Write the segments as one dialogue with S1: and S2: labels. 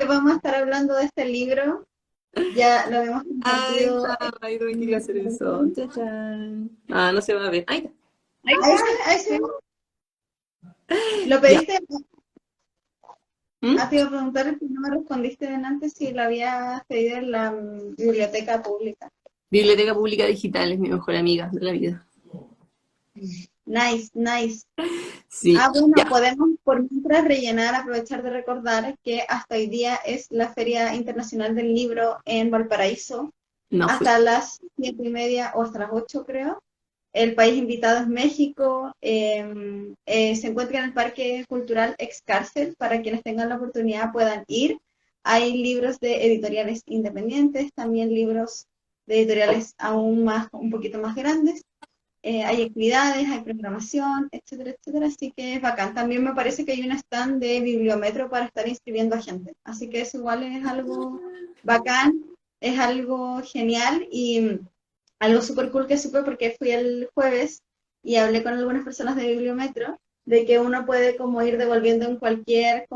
S1: vamos a estar hablando de este libro. Ya lo habíamos
S2: Ahí
S1: compartido.
S2: está, ahí también quería hacer eso. Chachán. Ah, no se va a ver. Ahí está. Ahí
S1: Ahí
S2: está.
S1: sí, ahí sí. ¿Lo
S2: Ya.
S1: pediste?
S2: ¿Mm?
S1: Te iba a preguntar si no me respondiste antes si lo había pedido en la biblioteca pública.
S2: Biblioteca Pública Digital es mi mejor amiga de la vida.
S1: Nice, nice.
S2: Sí.
S1: Bueno,
S2: Ya.
S1: podemos por mientras rellenar, aprovechar de recordar que hasta hoy día es la Feria Internacional del Libro en Valparaíso,
S2: No fui.
S1: hasta las 7:30 o hasta las 8 creo. El país invitado es México. Se encuentra en el Parque Cultural Excárcel. Para quienes tengan la oportunidad puedan ir. Hay libros de editoriales independientes, también libros de editoriales aún más, un poquito más grandes. Hay actividades, hay programación, etcétera, etcétera. Así que es bacán. También me parece que hay un stand de Bibliometro para estar inscribiendo a gente. Así que eso igual es algo bacán, es algo genial y algo súper cool que supe porque fui el jueves y hablé con algunas personas de Bibliometro de que uno puede como ir devolviendo en cualquier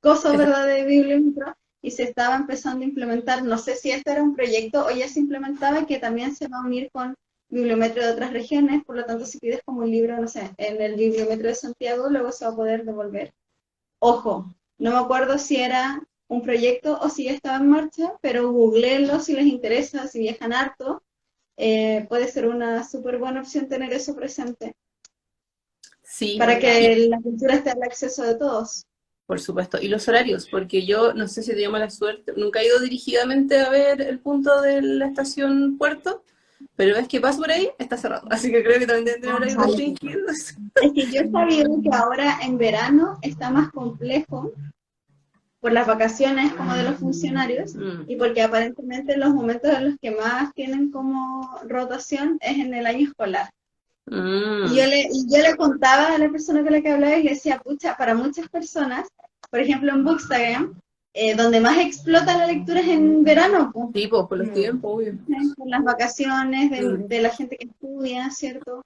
S1: cosa, ¿verdad? De Bibliometro y se estaba empezando a implementar, no sé si este era un proyecto o ya se implementaba, que también se va a unir con bibliometro de otras regiones, por lo tanto si pides como un libro, no sé, en el bibliometro de Santiago, luego se va a poder devolver. Ojo, no me acuerdo si era un proyecto o si ya estaba en marcha, pero googleenlo si les interesa, si viajan harto, puede ser una súper buena opción tener eso presente,
S2: Sí.
S1: para
S2: Y,
S1: que la cultura esté al acceso de todos.
S2: por supuesto. Y los horarios, porque yo no sé si te llama la suerte. Nunca he ido dirigidamente a ver el punto de la estación Puerto, pero ves que paso por ahí, está cerrado. Así que creo que también deben tener
S1: Ah,
S2: horarios
S1: vale.
S2: restringidos.
S1: Es que yo he sabido que ahora en verano está más complejo por las vacaciones como de los funcionarios
S2: Mm.
S1: y porque aparentemente los momentos en los que más tienen como rotación es en el año escolar.
S2: Mm.
S1: Y yo le contaba a la persona con la que hablaba y le decía, pucha, para muchas personas, por ejemplo en Bookstagram, donde más explota la lectura es en verano, pues,
S2: Sí, pues, por los tiempos, obvio.
S1: con las vacaciones
S2: Mm.
S1: de la gente que estudia, ¿cierto?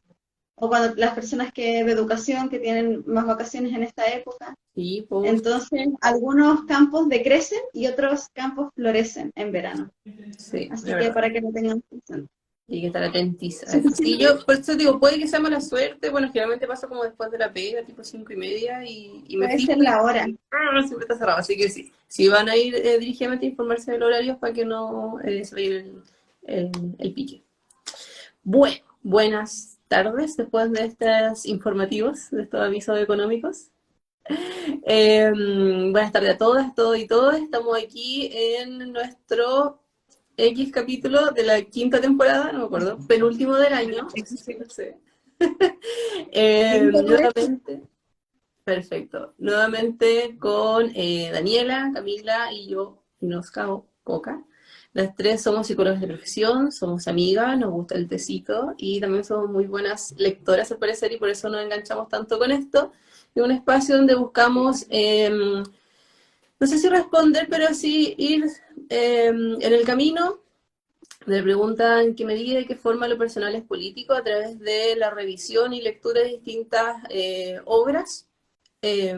S1: O cuando las personas que de educación que tienen más vacaciones en esta época.
S2: Sí, pues,
S1: Entonces, algunos campos decrecen y otros campos florecen en verano.
S2: sí, de
S1: Así que
S2: verdad.
S1: para que lo tengan presente.
S2: Hay que estar atentis a eso. Sí,
S1: Suficiente.
S2: yo por eso digo, puede que sea mala suerte. Bueno, generalmente pasa como después de la pega, tipo 5:30, y me
S1: Puede
S2: fijo
S1: ser
S2: y
S1: la hora.
S2: siempre está cerrado. Así que sí, si van a ir dirigidamente a informarse del horario para que no se vaya el, el pique. Bueno, buenas tardes después de estos informativos, de estos avisos económicos. Buenas tardes a todas, todos y todas. Estamos aquí en nuestro X capítulo de la quinta temporada, no me acuerdo, penúltimo del año, eso sí lo sé.
S1: Quinto puede ser.
S2: Nuevamente, perfecto, nuevamente con Daniela, Camila y yo, Inosca Coca. Las tres somos psicólogas de profesión, somos amigas, nos gusta el tecito y también somos muy buenas lectoras al parecer y por eso nos enganchamos tanto con esto. Es un espacio donde buscamos no sé si responder, pero sí ir en el camino. Me preguntan que me diga de qué forma lo personal es político a través de la revisión y lectura de distintas obras, eh,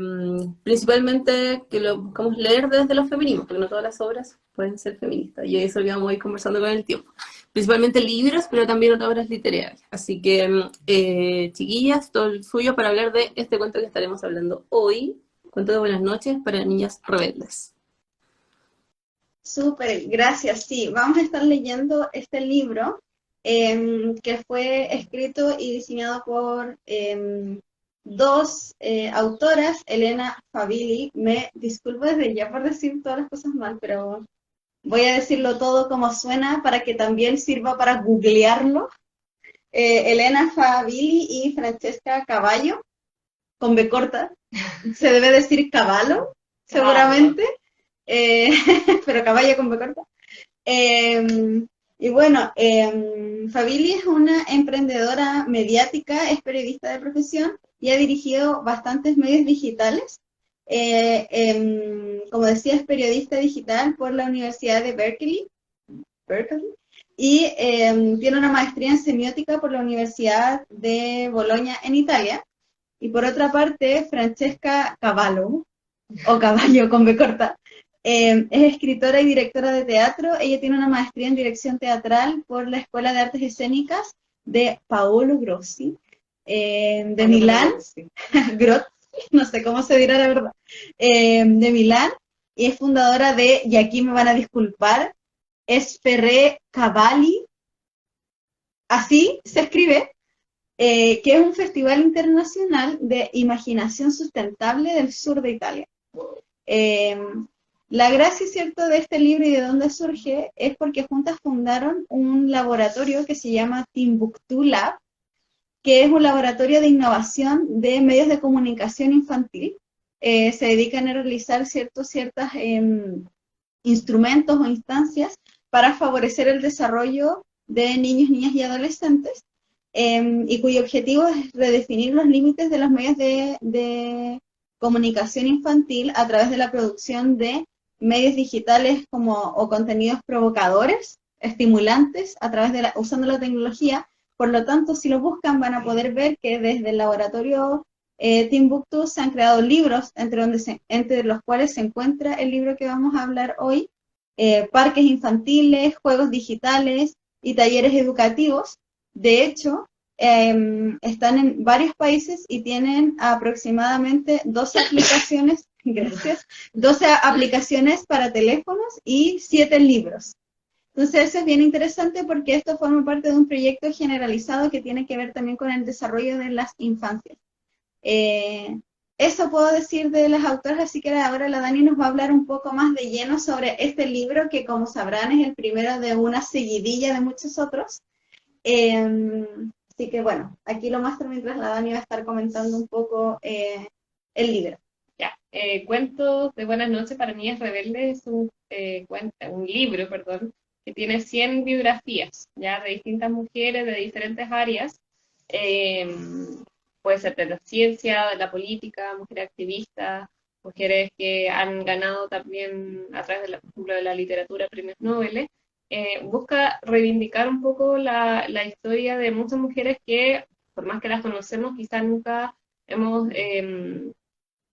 S2: principalmente que lo buscamos leer desde los feminismos, porque no todas las obras pueden ser feministas, y eso lo vamos a ir conversando con el tiempo. Principalmente libros, pero también otras obras literarias. Así que, chiquillas, todo el suyo para hablar de este cuento que estaremos hablando hoy, cuento de buenas noches para niñas rebeldes.
S1: Súper, gracias. Sí, vamos a estar leyendo este libro que fue escrito y diseñado por dos autoras, Elena Favilli. Me disculpo desde ya por decir todas las cosas mal, pero voy a decirlo todo como suena para que también sirva para googlearlo. Elena Favilli y Francesca Cavallo, con B corta. Se debe decir caballo, seguramente, eh, pero caballo con B corta. Y bueno, Fabili es una emprendedora mediática, es periodista de profesión y ha dirigido bastantes medios digitales. Como decía, es periodista digital por la Universidad de Berkeley y tiene una maestría en semiótica por la Universidad de Bolonia en Italia. Y por otra parte, Francesca Cavallo. o caballo con B corta. Es escritora y directora de teatro. Ella tiene una maestría en dirección teatral por la Escuela de Artes Escénicas de Paolo Grossi, de Milán. Grossi, no sé cómo se dirá la verdad, de Milán, y es fundadora de, y aquí me van a disculpar, Sferre Cavalli, así se escribe, que es un festival internacional de imaginación sustentable del sur de Italia. Eh, la gracia, ¿cierto?, de este libro y de dónde surge es porque juntas fundaron un laboratorio que se llama Timbuktu Lab, que es un laboratorio de innovación de medios de comunicación infantil. Se dedican a realizar ciertos instrumentos o instancias para favorecer el desarrollo de niños, niñas y adolescentes, y cuyo objetivo es redefinir los límites de los medios de comunicación infantil a través de la producción de medios digitales o contenidos provocadores, estimulantes, a través de usando la tecnología. Por lo tanto, si lo buscan, van a poder ver que desde el laboratorio Timbuktu se han creado libros, entre los cuales se encuentra el libro que vamos a hablar hoy, parques infantiles, juegos digitales y talleres educativos. De hecho, están en varios países y tienen aproximadamente 12 aplicaciones, gracias, 12 aplicaciones para teléfonos y 7 libros. Entonces eso es bien interesante porque esto forma parte de un proyecto generalizado que tiene que ver también con el desarrollo de las infancias. Eso puedo decir de las autoras, así que ahora la Dani nos va a hablar un poco más de lleno sobre este libro que, como sabrán, es el primero de una seguidilla de muchos otros. Así que bueno, aquí lo muestro mientras la Dani va a estar comentando un poco el libro.
S3: Ya, Cuentos de Buenas noches para Niñas Rebeldes es un libro, perdón, que tiene 100 biografías, ya, de distintas mujeres de diferentes áreas. Puede ser de la ciencia, de la política, mujeres activistas, mujeres que han ganado también a través, por ejemplo, de la literatura, premios Nobel. Busca reivindicar un poco la historia de muchas mujeres que, por más que las conocemos, quizás nunca hemos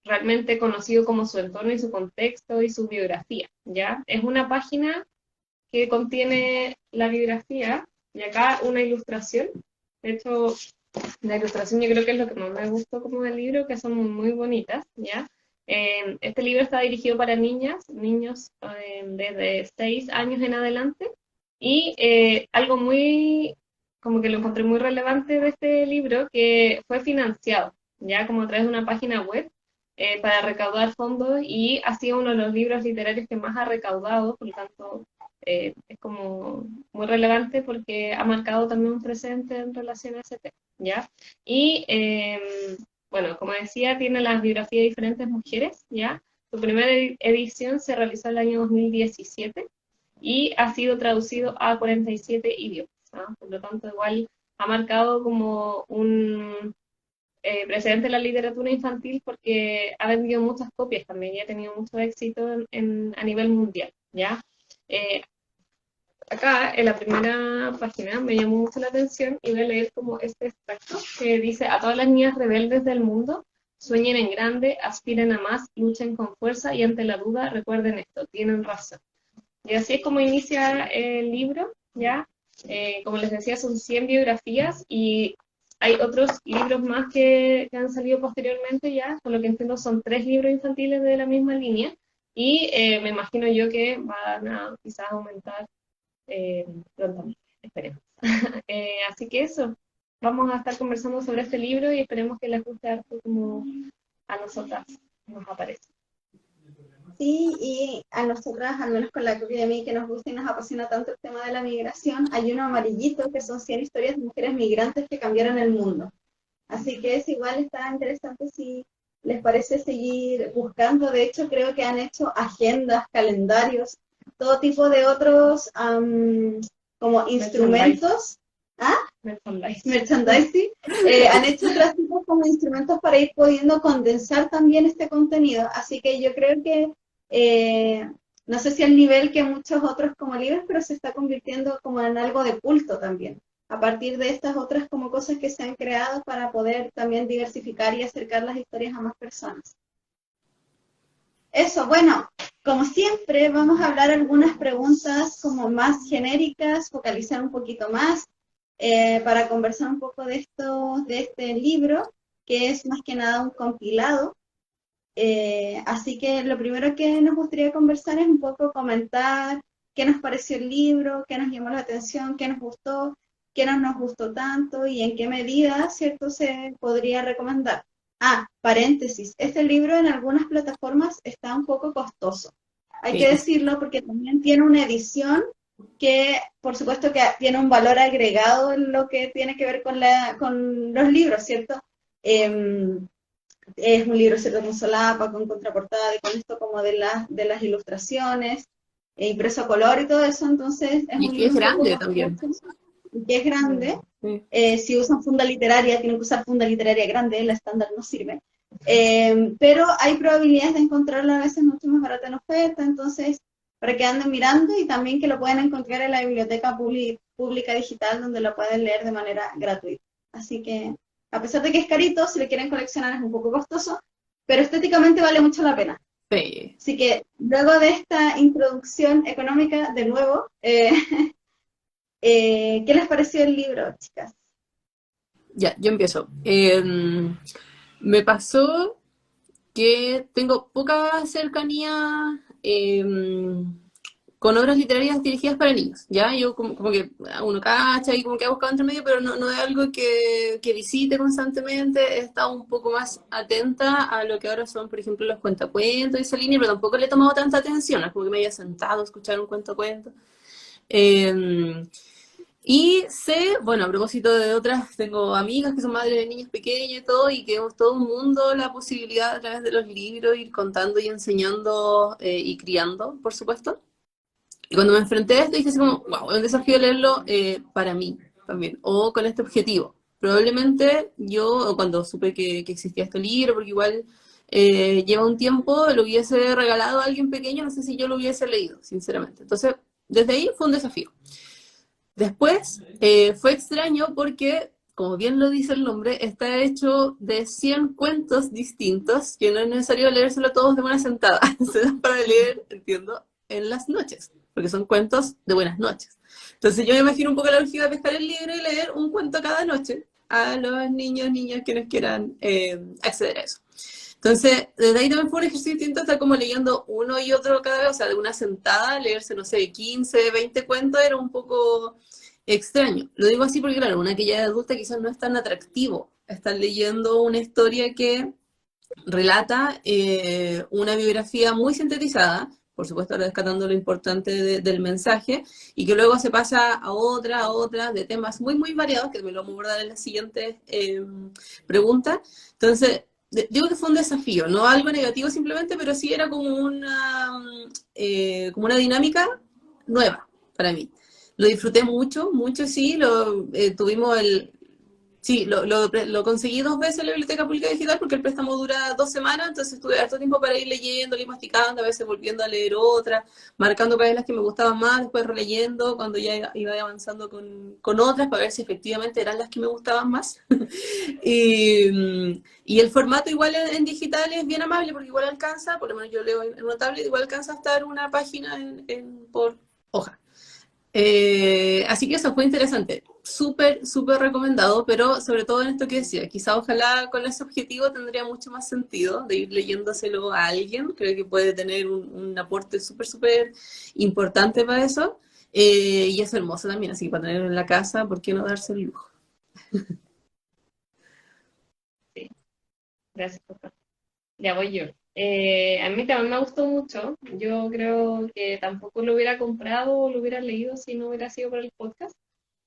S3: realmente conocido como su entorno y su contexto y su biografía, ¿ya? Es una página que contiene la biografía y acá una ilustración. De hecho, la ilustración yo creo que es lo que más me gustó como del libro, que son muy bonitas, ¿ya? Este libro está dirigido para niñas, niños desde 6 años en adelante, y algo muy, como que lo encontré muy relevante de este libro, que fue financiado, ya, como a través de una página web, para recaudar fondos, y ha sido uno de los libros literarios que más ha recaudado, por lo tanto es como muy relevante porque ha marcado también un precedente en relación a ese tema, ¿ya? Y bueno, como decía, tiene las biografías de diferentes mujeres, ¿ya? Su primera edición se realizó el año 2017 y ha sido traducido a 47 idiomas, ¿no? Por lo tanto, igual ha marcado como un precedente en la literatura infantil porque ha vendido muchas copias también y ha tenido mucho éxito a nivel mundial, ¿ya? Acá en la primera página me llamó mucho la atención y voy a leer como este extracto que dice: a todas las niñas rebeldes del mundo, sueñen en grande, aspiren a más, luchen con fuerza y ante la duda recuerden esto, tienen razón. Y así es como inicia el libro, ¿ya? Como les decía, son 100 biografías y hay otros libros más que han salido posteriormente, ya, por lo que entiendo son 3 libros infantiles de la misma línea, y me imagino yo que van a quizás aumentar prontamente, esperemos. Así que eso, vamos a estar conversando sobre este libro y esperemos que les guste harto como a nosotras nos aparece.
S1: Sí, y a nosotras, al menos con la copia de mí, que nos gusta y nos apasiona tanto el tema de la migración, hay uno amarillito que son 100 historias de mujeres migrantes que cambiaron el mundo. Así que es igual, está interesante si les parece seguir buscando. De hecho, creo que han hecho agendas, calendarios, todo tipo de otros como instrumentos. ¿Ah? Merchandising. Han hecho otros tipos como instrumentos para ir pudiendo condensar también este contenido. Así que yo creo que no sé si al nivel que muchos otros como libros, pero se está convirtiendo como en algo de culto también, a partir de estas otras como cosas que se han creado para poder también diversificar y acercar las historias a más personas. Eso, bueno, como siempre, vamos a hablar algunas preguntas como más genéricas, focalizar un poquito más para conversar un poco de este libro, que es más que nada un compilado. Así que lo primero que nos gustaría conversar es un poco comentar qué nos pareció el libro, qué nos llamó la atención, qué nos gustó, qué no nos gustó tanto y en qué medida, ¿cierto?, se podría recomendar. Ah, paréntesis, este libro en algunas plataformas está un poco costoso. Hay que
S2: Sí,
S1: decirlo porque también tiene una edición que, por supuesto, que tiene un valor agregado en lo que tiene que ver con los libros, ¿cierto? Es un libro, ¿cierto?, con solapa, con contraportada y con esto como de las ilustraciones, impreso a color y todo eso, entonces es
S2: y es
S1: un
S2: que es
S1: libro un poco
S2: grande también.
S1: costoso, que es grande.
S2: Sí.
S1: Si usan funda literaria, tienen que usar funda literaria grande, la estándar no sirve. Pero hay probabilidades de encontrarlo a veces mucho más barato en oferta, entonces para que anden mirando y también que lo pueden encontrar en la biblioteca pública digital donde lo pueden leer de manera gratuita. Así que, a pesar de que es carito, si le quieren coleccionar es un poco costoso, pero estéticamente vale mucho la pena.
S2: Sí.
S1: Así que luego de esta introducción económica, de nuevo, ¿qué les pareció el libro, chicas?
S2: Ya, yo empiezo. Me pasó que tengo poca cercanía con obras literarias dirigidas para niños, ¿ya? Yo como que uno cacha y como que ha buscado entre medio, pero no es algo que visite constantemente. He estado un poco más atenta a lo que ahora son, por ejemplo, los cuentacuentos y esa línea, pero tampoco le he tomado tanta atención, es como que me haya sentado a escuchar un cuentacuento. Eh, y sé, bueno, a propósito de otras, tengo amigas que son madres de niños pequeños y todo, y que hemos todo un mundo la posibilidad a través de los libros ir contando y enseñando y criando, por supuesto. Y cuando me enfrenté a esto dije así como, wow, es un desafío leerlo para mí también, o con este objetivo. Probablemente yo, o cuando supe que existía este libro, porque igual lleva un tiempo, lo hubiese regalado a alguien pequeño, no sé si yo lo hubiese leído, sinceramente. Entonces, desde ahí fue un desafío. Después fue extraño porque, como bien lo dice el nombre, está hecho de 100 cuentos distintos que no es necesario leérselo todos de una sentada. Se dan para leer, entiendo, en las noches, porque son cuentos de buenas noches. Entonces yo me imagino un poco la lógica de pescar el libro y leer un cuento cada noche a los niños, niñas que nos quieran acceder a eso. Entonces, desde ahí también fue un ejercicio distinto estar como leyendo uno y otro cada vez, o sea, de una sentada, leerse, no sé, 15, 20 cuentos era un poco extraño. Lo digo así porque, claro, una que ya es adulta quizás no es tan atractivo estar leyendo una historia que relata una biografía muy sintetizada, por supuesto rescatando lo importante del mensaje, y que luego se pasa a otra, de temas muy, muy variados, que me lo vamos a abordar en las siguientes preguntas. Entonces, digo que fue un desafío, no algo negativo simplemente, pero sí era como una dinámica nueva para mí. Lo disfruté mucho, mucho sí, tuvimos Sí, lo conseguí 2 veces en la Biblioteca Pública Digital porque el préstamo dura 2 semanas, entonces tuve harto tiempo para ir leyendo, ir masticando, a veces volviendo a leer otra, marcando cuáles las que me gustaban más, después releyendo cuando ya iba avanzando con otras para ver si efectivamente eran las que me gustaban más. Y el formato igual en digital es bien amable porque igual alcanza, por lo menos yo leo en una tablet, igual alcanza a estar una página por hoja. Así que eso fue interesante, súper, súper recomendado, pero sobre todo en esto que decía, quizá ojalá con ese objetivo tendría mucho más sentido de ir leyéndoselo a alguien, creo que puede tener un aporte súper, súper importante para eso, y es hermoso también, así que para tenerlo en la casa, ¿por qué no darse el lujo?
S3: Sí, gracias, papá. Ya voy yo. A mí también me gustó mucho. Yo creo que tampoco lo hubiera comprado o lo hubiera leído si no hubiera sido por el podcast.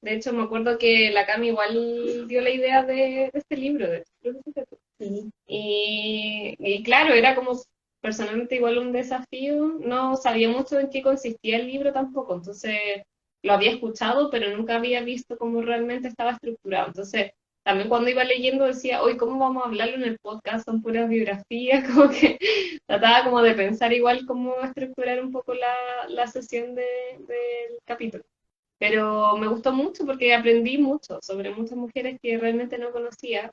S3: De hecho, me acuerdo que la Cami igual dio la idea de este libro, de hecho, creo que fuiste tú.
S1: Sí.
S3: Y claro, era como personalmente igual un desafío. No sabía mucho en qué consistía el libro tampoco, entonces lo había escuchado, pero nunca había visto cómo realmente estaba estructurado. Entonces, también cuando iba leyendo decía, hoy, ¿cómo vamos a hablarlo en el podcast? Son puras biografías, como que trataba como de pensar igual cómo estructurar un poco la sesión del capítulo. Pero me gustó mucho porque aprendí mucho sobre muchas mujeres que realmente no conocía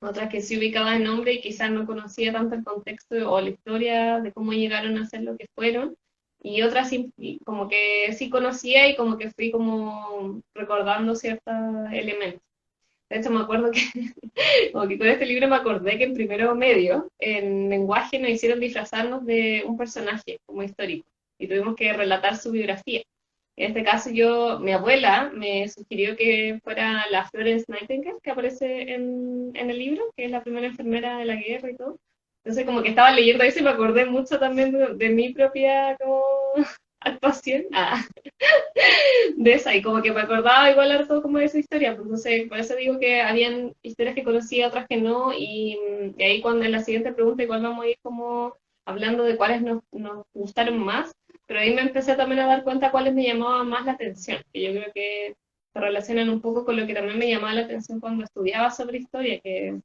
S3: otras que sí ubicaba el nombre y quizás no conocía tanto el contexto o la historia de cómo llegaron a ser lo que fueron, y otras sí, y como que sí conocía y como que fui como recordando ciertos elementos. De hecho, me acuerdo que, como que con este libro me acordé que en primero medio, en lenguaje, nos hicieron disfrazarnos de un personaje como histórico y tuvimos que relatar su biografía. En este caso, mi abuela me sugirió que fuera la Florence Nightingale, que aparece en el libro, que es la primera enfermera de la guerra y todo. Entonces, como que estaba leyendo eso y me acordé mucho también de mi propia como actuación. De esa, y como que me acordaba igual harto como de esa historia, pues entonces por eso digo que habían historias que conocía, otras que no, y ahí cuando en la siguiente pregunta igual vamos a ir como hablando de cuáles nos gustaron más, pero ahí me empecé también a dar cuenta cuáles me llamaban más la atención, que yo creo que se relacionan un poco con lo que también me llamaba la atención cuando estudiaba sobre historia, que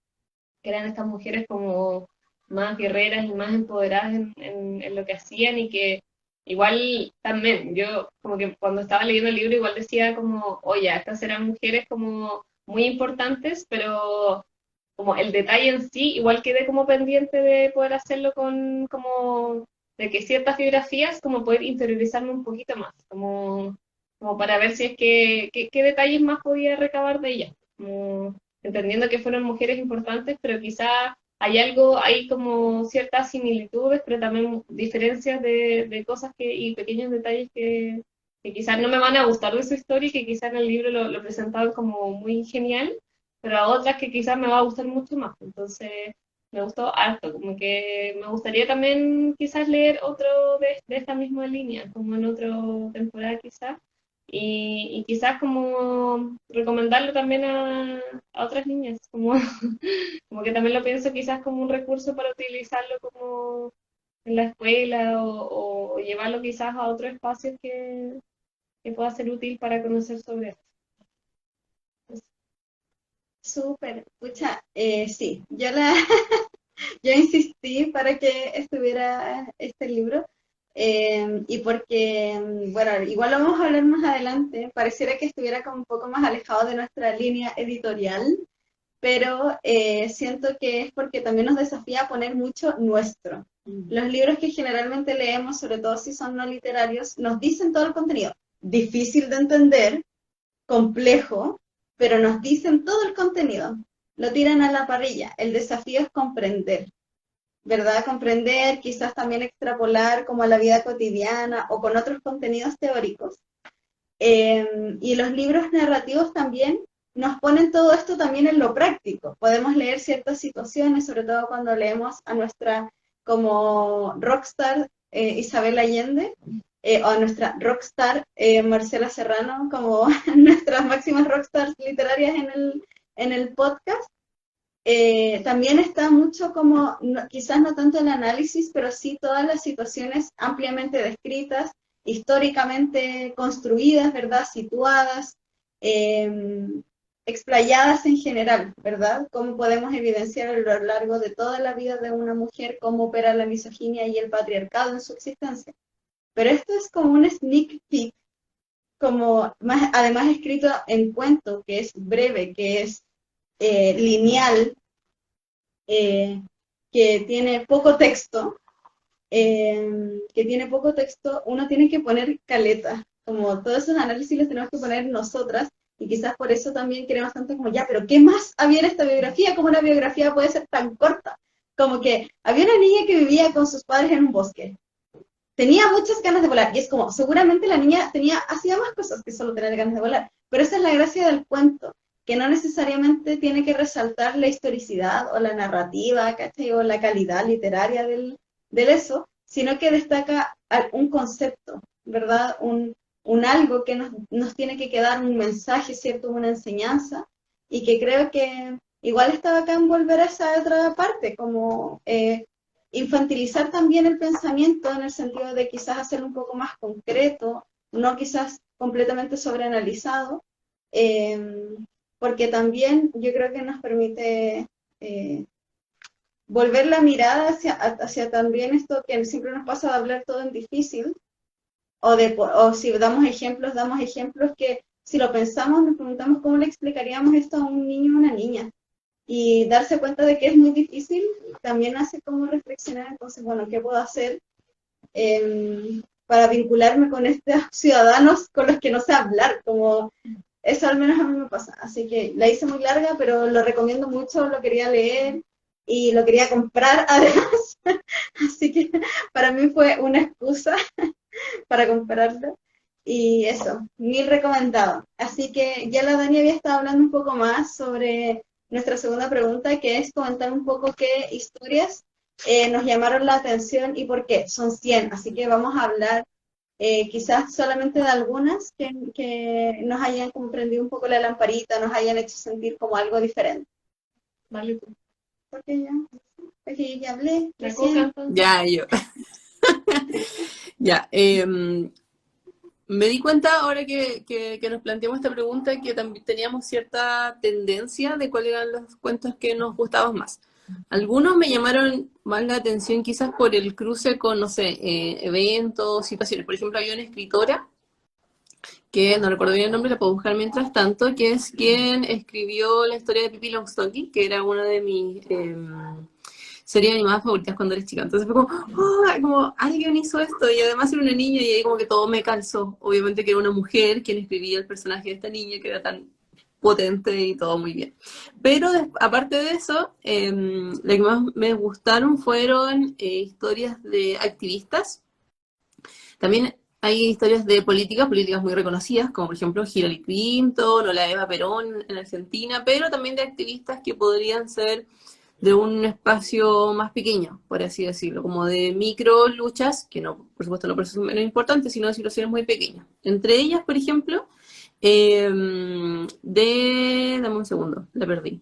S3: eran estas mujeres como más guerreras y más empoderadas en lo que hacían y que igual también, yo como que cuando estaba leyendo el libro igual decía como, oye, estas eran mujeres como muy importantes, pero como el detalle en sí, igual quedé como pendiente de poder hacerlo con como de que ciertas biografías, como poder interiorizarme un poquito más, como para ver si es que, qué detalles más podía recabar de ellas, como entendiendo que fueron mujeres importantes, pero quizá hay algo, hay como ciertas similitudes, pero también diferencias de cosas y pequeños detalles que quizás no me van a gustar de su historia y que quizás en el libro lo presentaban como muy genial, pero a otras que quizás me va a gustar mucho más. Entonces, me gustó harto, como que me gustaría también quizás leer otro de esta misma línea, como en otra temporada quizás, y quizás como recomendarlo también a otras niñas, como, como que también lo pienso quizás como un recurso para utilizarlo como en la escuela o llevarlo quizás a otro espacio que pueda ser útil para conocer sobre esto.
S1: Súper, pucha, sí, yo insistí para que estuviera este libro y porque, bueno, igual lo vamos a hablar más adelante, pareciera que estuviera como un poco más alejado de nuestra línea editorial, pero siento que es porque también nos desafía a poner mucho nuestro. Los libros que generalmente leemos, sobre todo si son no literarios, nos dicen todo el contenido, difícil de entender, complejo, pero nos dicen todo el contenido, lo tiran a la parrilla. El desafío es comprender, ¿verdad? Comprender, quizás también extrapolar como a la vida cotidiana o con otros contenidos teóricos. Y los libros narrativos también nos ponen todo esto también en lo práctico. Podemos leer ciertas situaciones, sobre todo cuando leemos a nuestra como rockstar Isabel Allende, o a nuestra rockstar Marcela Serrano, como nuestras máximas rockstars literarias en el podcast. También está mucho como, quizás no tanto el análisis, pero sí todas las situaciones ampliamente descritas, históricamente construidas, ¿verdad? Situadas, eh, explayadas en general, ¿verdad? Cómo podemos evidenciar a lo largo de toda la vida de una mujer cómo opera la misoginia y el patriarcado en su existencia. Pero esto es como un sneak peek, como más, además escrito en cuento, que es breve, que es lineal, que tiene poco texto, uno tiene que poner caleta, como todos esos análisis los tenemos que poner nosotras, y quizás por eso también queremos tanto como, ya, pero ¿qué más había en esta biografía? ¿Cómo una biografía puede ser tan corta? Como que había una niña que vivía con sus padres en un bosque, tenía muchas ganas de volar, y es como, seguramente la niña hacía más cosas que solo tener ganas de volar, pero esa es la gracia del cuento, que no necesariamente tiene que resaltar la historicidad o la narrativa, ¿cachai? O la calidad literaria del eso, sino que destaca un concepto, ¿verdad? Un algo que nos tiene que quedar un mensaje, ¿cierto? Una enseñanza, y que creo que igual está acá en volver a esa otra parte, como infantilizar también el pensamiento en el sentido de quizás hacerlo un poco más concreto, no quizás completamente sobreanalizado, eh, porque también yo creo que nos permite volver la mirada hacia también esto que siempre nos pasa de hablar todo en difícil, o si damos ejemplos que si lo pensamos, nos preguntamos cómo le explicaríamos esto a un niño o una niña. y darse cuenta de que es muy difícil también hace como reflexionar, entonces, bueno, ¿qué puedo hacer para vincularme con estos ciudadanos con los que no sé hablar? Como eso al menos a mí me pasa. Así que la hice muy larga, pero lo recomiendo mucho, lo quería leer y lo quería comprar además. Así que para mí fue una excusa para comprarlo. Y eso, mil recomendado. Así que ya la Dani había estado hablando un poco más sobre nuestra segunda pregunta, que es comentar un poco qué historias nos llamaron la atención y por qué. Son 100, así que vamos a hablar quizás solamente de algunas que nos hayan comprendido un poco la lamparita, nos hayan hecho sentir como algo diferente.
S3: Vale, tú.
S1: Porque ya hablé.
S3: La
S1: Recién.
S3: Coca, entonces.
S2: Ya, yo. Ya, me di cuenta ahora que nos planteamos esta pregunta que también teníamos cierta tendencia de cuáles eran los cuentos que nos gustaban más. Algunos me llamaron más la atención quizás por el cruce con, no sé, eventos, situaciones. Por ejemplo, había una escritora, que no recuerdo bien el nombre, la puedo buscar mientras tanto, que es quien escribió la historia de Pippi Longstocking, que era una de mis series animadas favoritas cuando era chica. Entonces fue como, oh, como alguien hizo esto, y además era una niña, y ahí como que todo me calzó. Obviamente que era una mujer quien escribía el personaje de esta niña, que era tan potente y todo muy bien. Pero aparte de eso, lo que más me gustaron fueron historias de activistas. También hay historias de políticas muy reconocidas, como por ejemplo Hillary Clinton o la Eva Perón en Argentina, pero también de activistas que podrían ser de un espacio más pequeño, por así decirlo, como de micro luchas, que no, por supuesto no por eso son menos importantes, sino de situaciones muy pequeñas. Entre ellas, por ejemplo, dame un segundo, la perdí.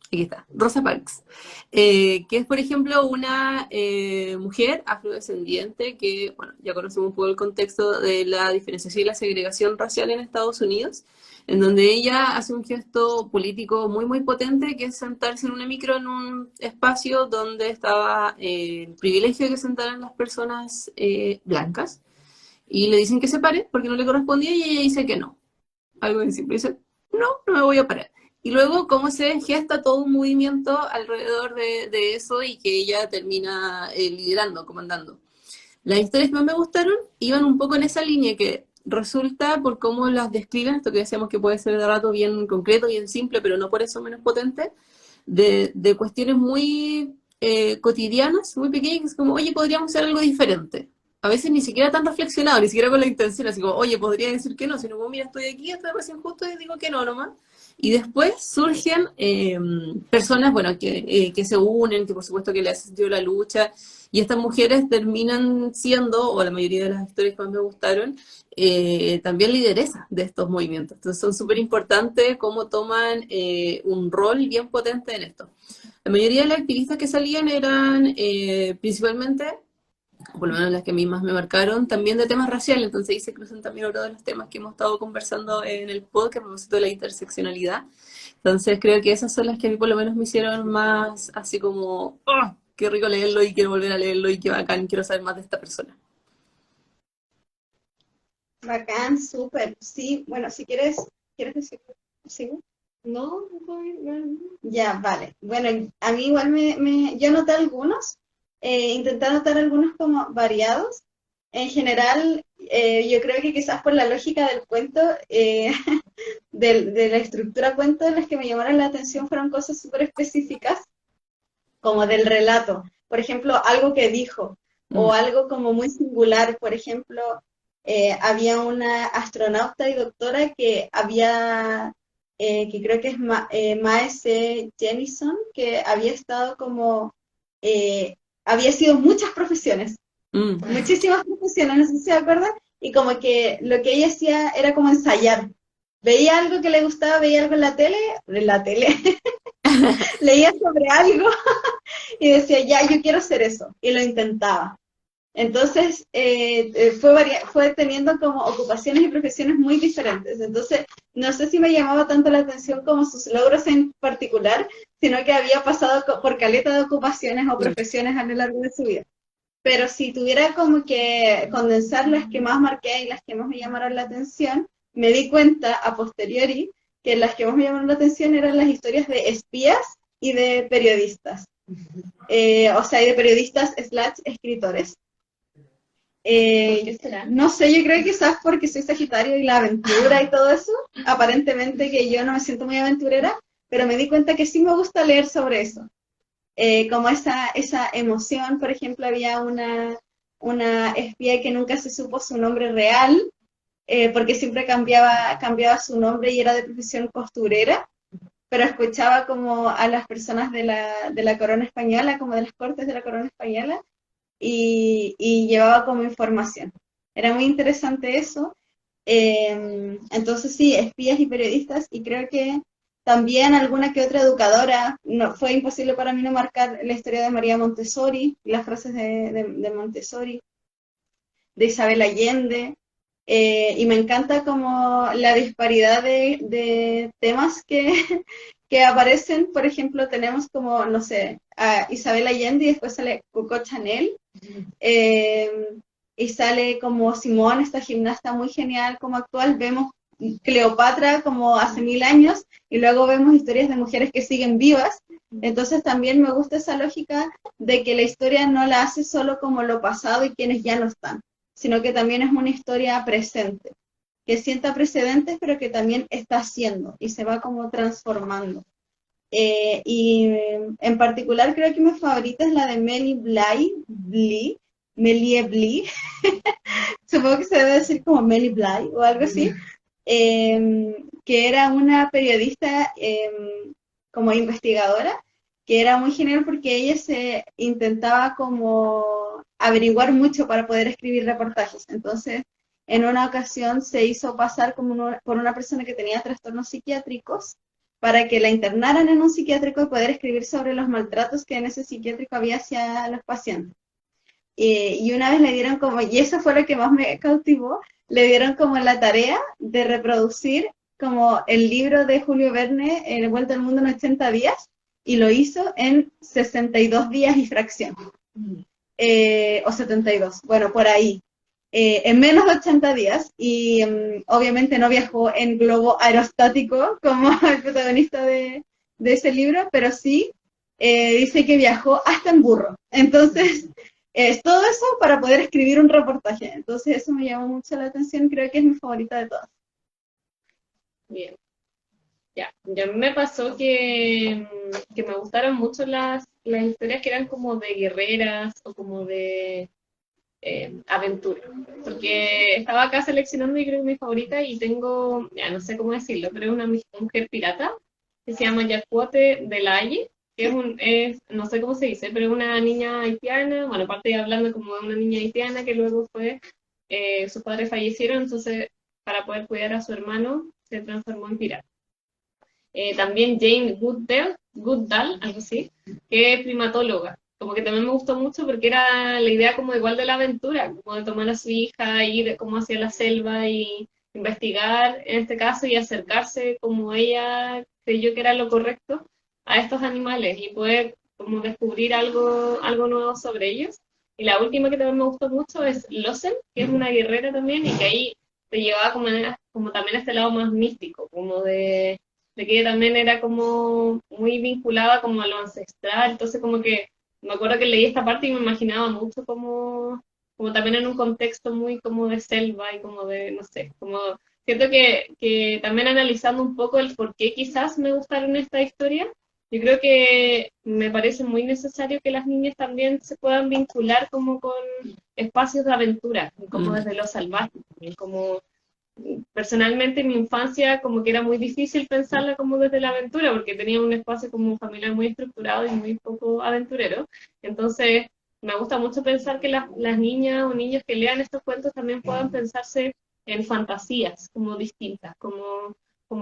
S2: Aquí está, Rosa Parks, que es, por ejemplo, una mujer afrodescendiente que, bueno, ya conocemos un poco el contexto de la diferenciación y la segregación racial en Estados Unidos, en donde ella hace un gesto político muy, muy potente, que es sentarse en una micro en un espacio donde estaba el privilegio de que sentaran las personas blancas, y le dicen que se pare porque no le correspondía, y ella dice que no. Algo de simple, dice, no, no me voy a parar. Y luego cómo se gesta todo un movimiento alrededor de eso y que ella termina liderando, comandando. Las historias que más me gustaron iban un poco en esa línea, que resulta por cómo las describen, esto que decíamos que puede ser de rato bien concreto, bien simple, pero no por eso menos potente, de cuestiones muy cotidianas, muy pequeñas, es como, oye, podríamos hacer algo diferente. A veces ni siquiera tan reflexionado, ni siquiera con la intención, así como, oye, podría decir que no, sino como, mira, estoy aquí, estoy recién justo y digo que no nomás. Y después surgen personas, bueno, que se unen, que por supuesto que le hacen sentido la lucha, y estas mujeres terminan siendo, o la mayoría de las historias que más me gustaron, también lideresas de estos movimientos. Entonces son súper importantes cómo toman un rol bien potente en esto. La mayoría de las activistas que salían eran principalmente, por lo menos las que a mí más me marcaron, también de temas raciales. Entonces ahí se cruzan también otro de los temas que hemos estado conversando en el podcast, a propósito de la interseccionalidad. Entonces creo que esas son las que a mí por lo menos me hicieron más así como, ¡oh, qué rico leerlo y quiero volver a leerlo y qué bacán, quiero saber más de esta persona!
S1: Bacán, súper. Sí, bueno, si ¿quieres decir? ¿Sigo?
S3: No, no.
S1: Ya, vale. Bueno, a mí igual yo anoté algunos, intenté anotar algunos como variados. En general, yo creo que quizás por la lógica del cuento, de la estructura cuento, las que me llamaron la atención fueron cosas súper específicas, como del relato. Por ejemplo, algo que dijo, o algo como muy singular. Por ejemplo, había una astronauta y doctora que había, que creo que es Maese Jennison, que había estado como, había sido muchas profesiones, muchísimas profesiones, no sé si se acuerdan, y como que lo que ella hacía era como ensayar. Veía algo que le gustaba, veía algo en la tele, leía sobre algo y decía, ya, yo quiero hacer eso, y lo intentaba. Entonces, fue teniendo como ocupaciones y profesiones muy diferentes. Entonces, no sé si me llamaba tanto la atención como sus logros en particular, sino que había pasado por caleta de ocupaciones o profesiones a lo largo de su vida. Pero si tuviera como que condensar las que más marqué y las que más me llamaron la atención, me di cuenta a posteriori que las que más me llamaron la atención eran las historias de espías y de periodistas. O sea, y de periodistas / escritores.
S3: ¿Por qué será?
S1: No sé, yo creo que quizás porque soy Sagitario y la aventura y todo eso, aparentemente que yo no me siento muy aventurera, pero me di cuenta que sí me gusta leer sobre eso. Como esa emoción, por ejemplo, había una espía que nunca se supo su nombre real, porque siempre cambiaba su nombre y era de profesión costurera, pero escuchaba como a las personas de la corona española, como de las cortes de la corona española, y llevaba como información. Era muy interesante eso. Entonces sí, espías y periodistas, y creo que también alguna que otra educadora. No, fue imposible para mí no marcar la historia de María Montessori, las frases de Montessori, de Isabel Allende, y me encanta como la disparidad de temas que aparecen. Por ejemplo, tenemos como, no sé, a Isabel Allende y después sale Coco Chanel, eh, y sale como Simón, esta gimnasta muy genial como actual. Vemos Cleopatra como hace 1000 años y luego vemos historias de mujeres que siguen vivas. Entonces también me gusta esa lógica de que la historia no la hace solo como lo pasado y quienes ya no están, sino que también es una historia presente, que sienta precedentes, pero que también está haciendo y se va como transformando. Y en particular creo que mi favorita es la de Melie Bly, supongo que se debe decir como Melie Bly o algo así, que era una periodista como investigadora, que era muy genial porque ella se intentaba como averiguar mucho para poder escribir reportajes. Entonces, en una ocasión se hizo pasar como por una persona que tenía trastornos psiquiátricos para que la internaran en un psiquiátrico y poder escribir sobre los maltratos que en ese psiquiátrico había hacia los pacientes. Y una vez le dieron como, y eso fue lo que más me cautivó, le dieron como la tarea de reproducir como el libro de Julio Verne, Vuelta al Mundo en 80 días, y lo hizo en 62 días y fracción. O 72, bueno, por ahí. En menos de 80 días, y obviamente no viajó en globo aerostático como el protagonista de ese libro, pero sí dice que viajó hasta en burro. Entonces, es todo eso para poder escribir un reportaje. Entonces, eso me llamó mucho la atención, creo que es mi favorita de todas.
S3: Bien. Ya, ya me pasó que me gustaron mucho las historias que eran como de guerreras o como de aventura. Porque estaba acá seleccionando y creo que mi favorita y tengo, ya no sé cómo decirlo, pero es una mujer pirata que se llama Yacuote de la Haye, que no sé cómo se dice, pero es una niña haitiana. Bueno, aparte de hablando como de una niña haitiana que luego sus padres fallecieron, entonces para poder cuidar a su hermano se transformó en pirata. También Jane Goodall, algo así, que es primatóloga. Como que también me gustó mucho porque era la idea como igual de la aventura, como de tomar a su hija, ir como hacia la selva y investigar en este caso y acercarse como ella creyó que era lo correcto a estos animales y poder como descubrir algo nuevo sobre ellos. Y la última que también me gustó mucho es Losen, que es una guerrera también y que ahí te llevaba como también a este lado más místico, como de que también era como muy vinculada como a lo ancestral. Entonces como que me acuerdo que leí esta parte y me imaginaba mucho como también en un contexto muy como de selva y como de, no sé, como siento que también analizando un poco el por qué quizás me gustaron esta historia, yo creo que me parece muy necesario que las niñas también se puedan vincular como con espacios de aventura, como desde lo salvaje, como personalmente en mi infancia como que era muy difícil pensarla como desde la aventura porque tenía un espacio como familiar muy estructurado y muy poco aventurero. Entonces me gusta mucho pensar que las niñas o niños que lean estos cuentos también puedan pensarse en fantasías como distintas, como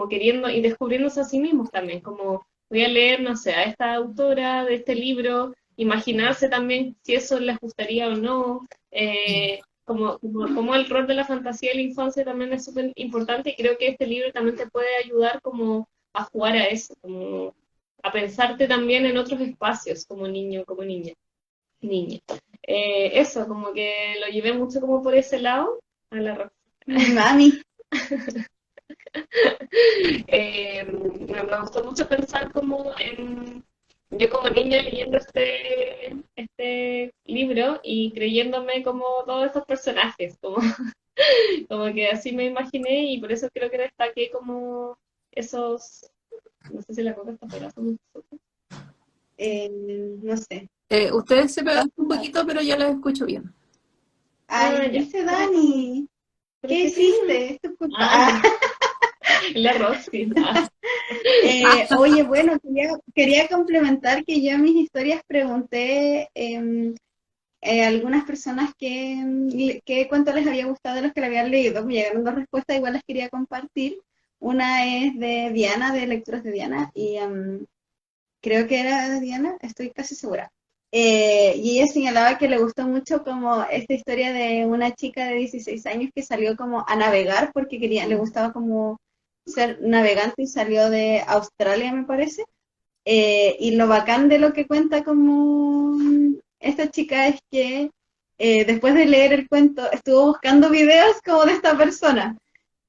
S3: queriendo y descubriéndose a sí mismos también, como voy a leer, no sé, a esta autora de este libro, imaginarse también si eso les gustaría o no. Como el rol de la fantasía en la infancia también es súper importante y creo que este libro también te puede ayudar como a jugar a eso, como a pensarte también en otros espacios como niño, como niña. Eso, como que lo llevé mucho como por ese lado a la
S1: Mi mami.
S3: Me gustó mucho pensar como en, yo como niña leyendo este libro y creyéndome como todos esos personajes, como, como que así me imaginé y por eso creo que destaqué como esos, no sé si la coca está afuera, son nosotros.
S1: No sé.
S2: Ustedes se pegan un poquito, pero ya las escucho bien.
S3: Ah,
S1: Ay,
S3: ya.
S1: dice Dani,
S3: Pero
S1: ¿qué
S3: es que
S1: hiciste? Es tu culpa.
S3: ah, el arroz, sí. Ah,
S1: Oye, bueno, quería complementar que yo en mis historias pregunté algunas personas qué cuento les había gustado de los que le habían leído. Me llegaron dos respuestas, igual las quería compartir. Una es de Diana, de Lecturas de Diana, y creo que era de Diana, estoy casi segura. Y ella señalaba que le gustó mucho como esta historia de una chica de 16 años que salió como a navegar porque le gustaba como ser navegante y salió de Australia, me parece. Y lo bacán de lo que cuenta como esta chica es que después de leer el cuento estuvo buscando videos como de esta persona.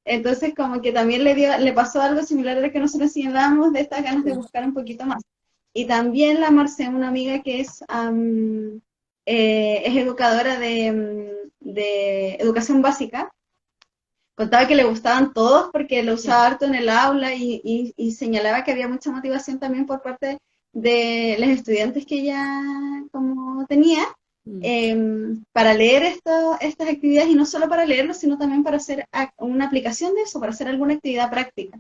S1: Entonces como que también le pasó algo similar a lo que nosotros señalábamos de estas ganas de buscar un poquito más. Y también la Marce, una amiga que es educadora de educación básica, contaba que le gustaban todos porque lo usaba harto en el aula y señalaba que había mucha motivación también por parte de los estudiantes que ella como tenía para leer estas actividades y no solo para leerlo, sino también para hacer una aplicación de eso, para hacer alguna actividad práctica.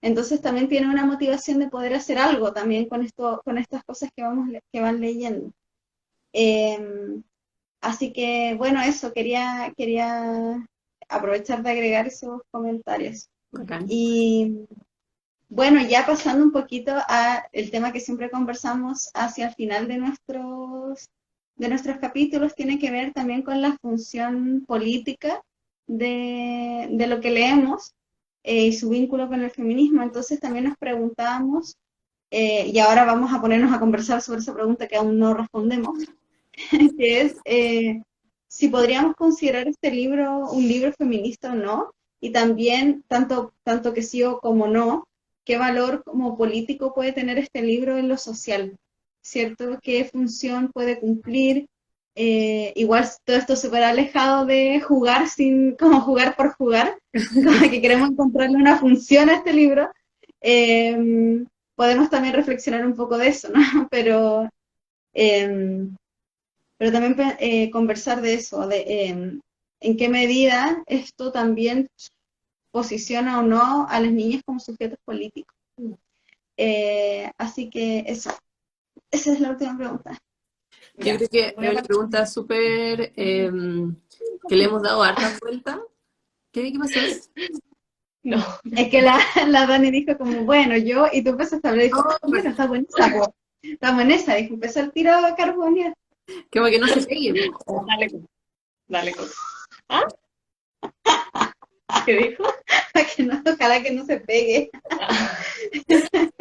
S1: Entonces también tiene una motivación de poder hacer algo también con estas cosas que van leyendo. Eh, Así que, bueno, eso, quería aprovechar de agregar esos comentarios.
S2: Bacán.
S1: Y bueno, ya pasando un poquito a el tema que siempre conversamos hacia el final de nuestros capítulos, tiene que ver también con la función política de lo que leemos y su vínculo con el feminismo. Entonces también nos preguntábamos, y ahora vamos a ponernos a conversar sobre esa pregunta que aún no respondemos, que es si podríamos considerar este libro un libro feminista o no, y también, tanto que sí o como no, qué valor como político puede tener este libro en lo social, ¿cierto? ¿Qué función puede cumplir? Igual todo esto súper alejado de jugar como jugar por jugar, como que queremos encontrarle una función a este libro. Podemos también reflexionar un poco de eso, ¿no? Eh, pero también conversar de eso, de en qué medida esto también posiciona o no a las niñas como sujetos políticos. Así que eso, esa es la última pregunta.
S2: Yo
S3: ya.
S2: creo que
S3: Voy
S2: es
S3: a
S2: una pregunta súper que le hemos dado hartas vueltas. ¿Qué pasó?
S3: No,
S1: Es que la Dani dijo como, bueno, yo, y tú empezaste a hablar y dijo,
S2: No,
S1: bueno, está buena esa, po. Estamos en esa, dijo, empezó el tiro a carbonear,
S2: que para que no se pegue. Po.
S3: dale, dale. ¿Ah? ¿Qué dijo?
S1: para que no, ojalá que no se pegue.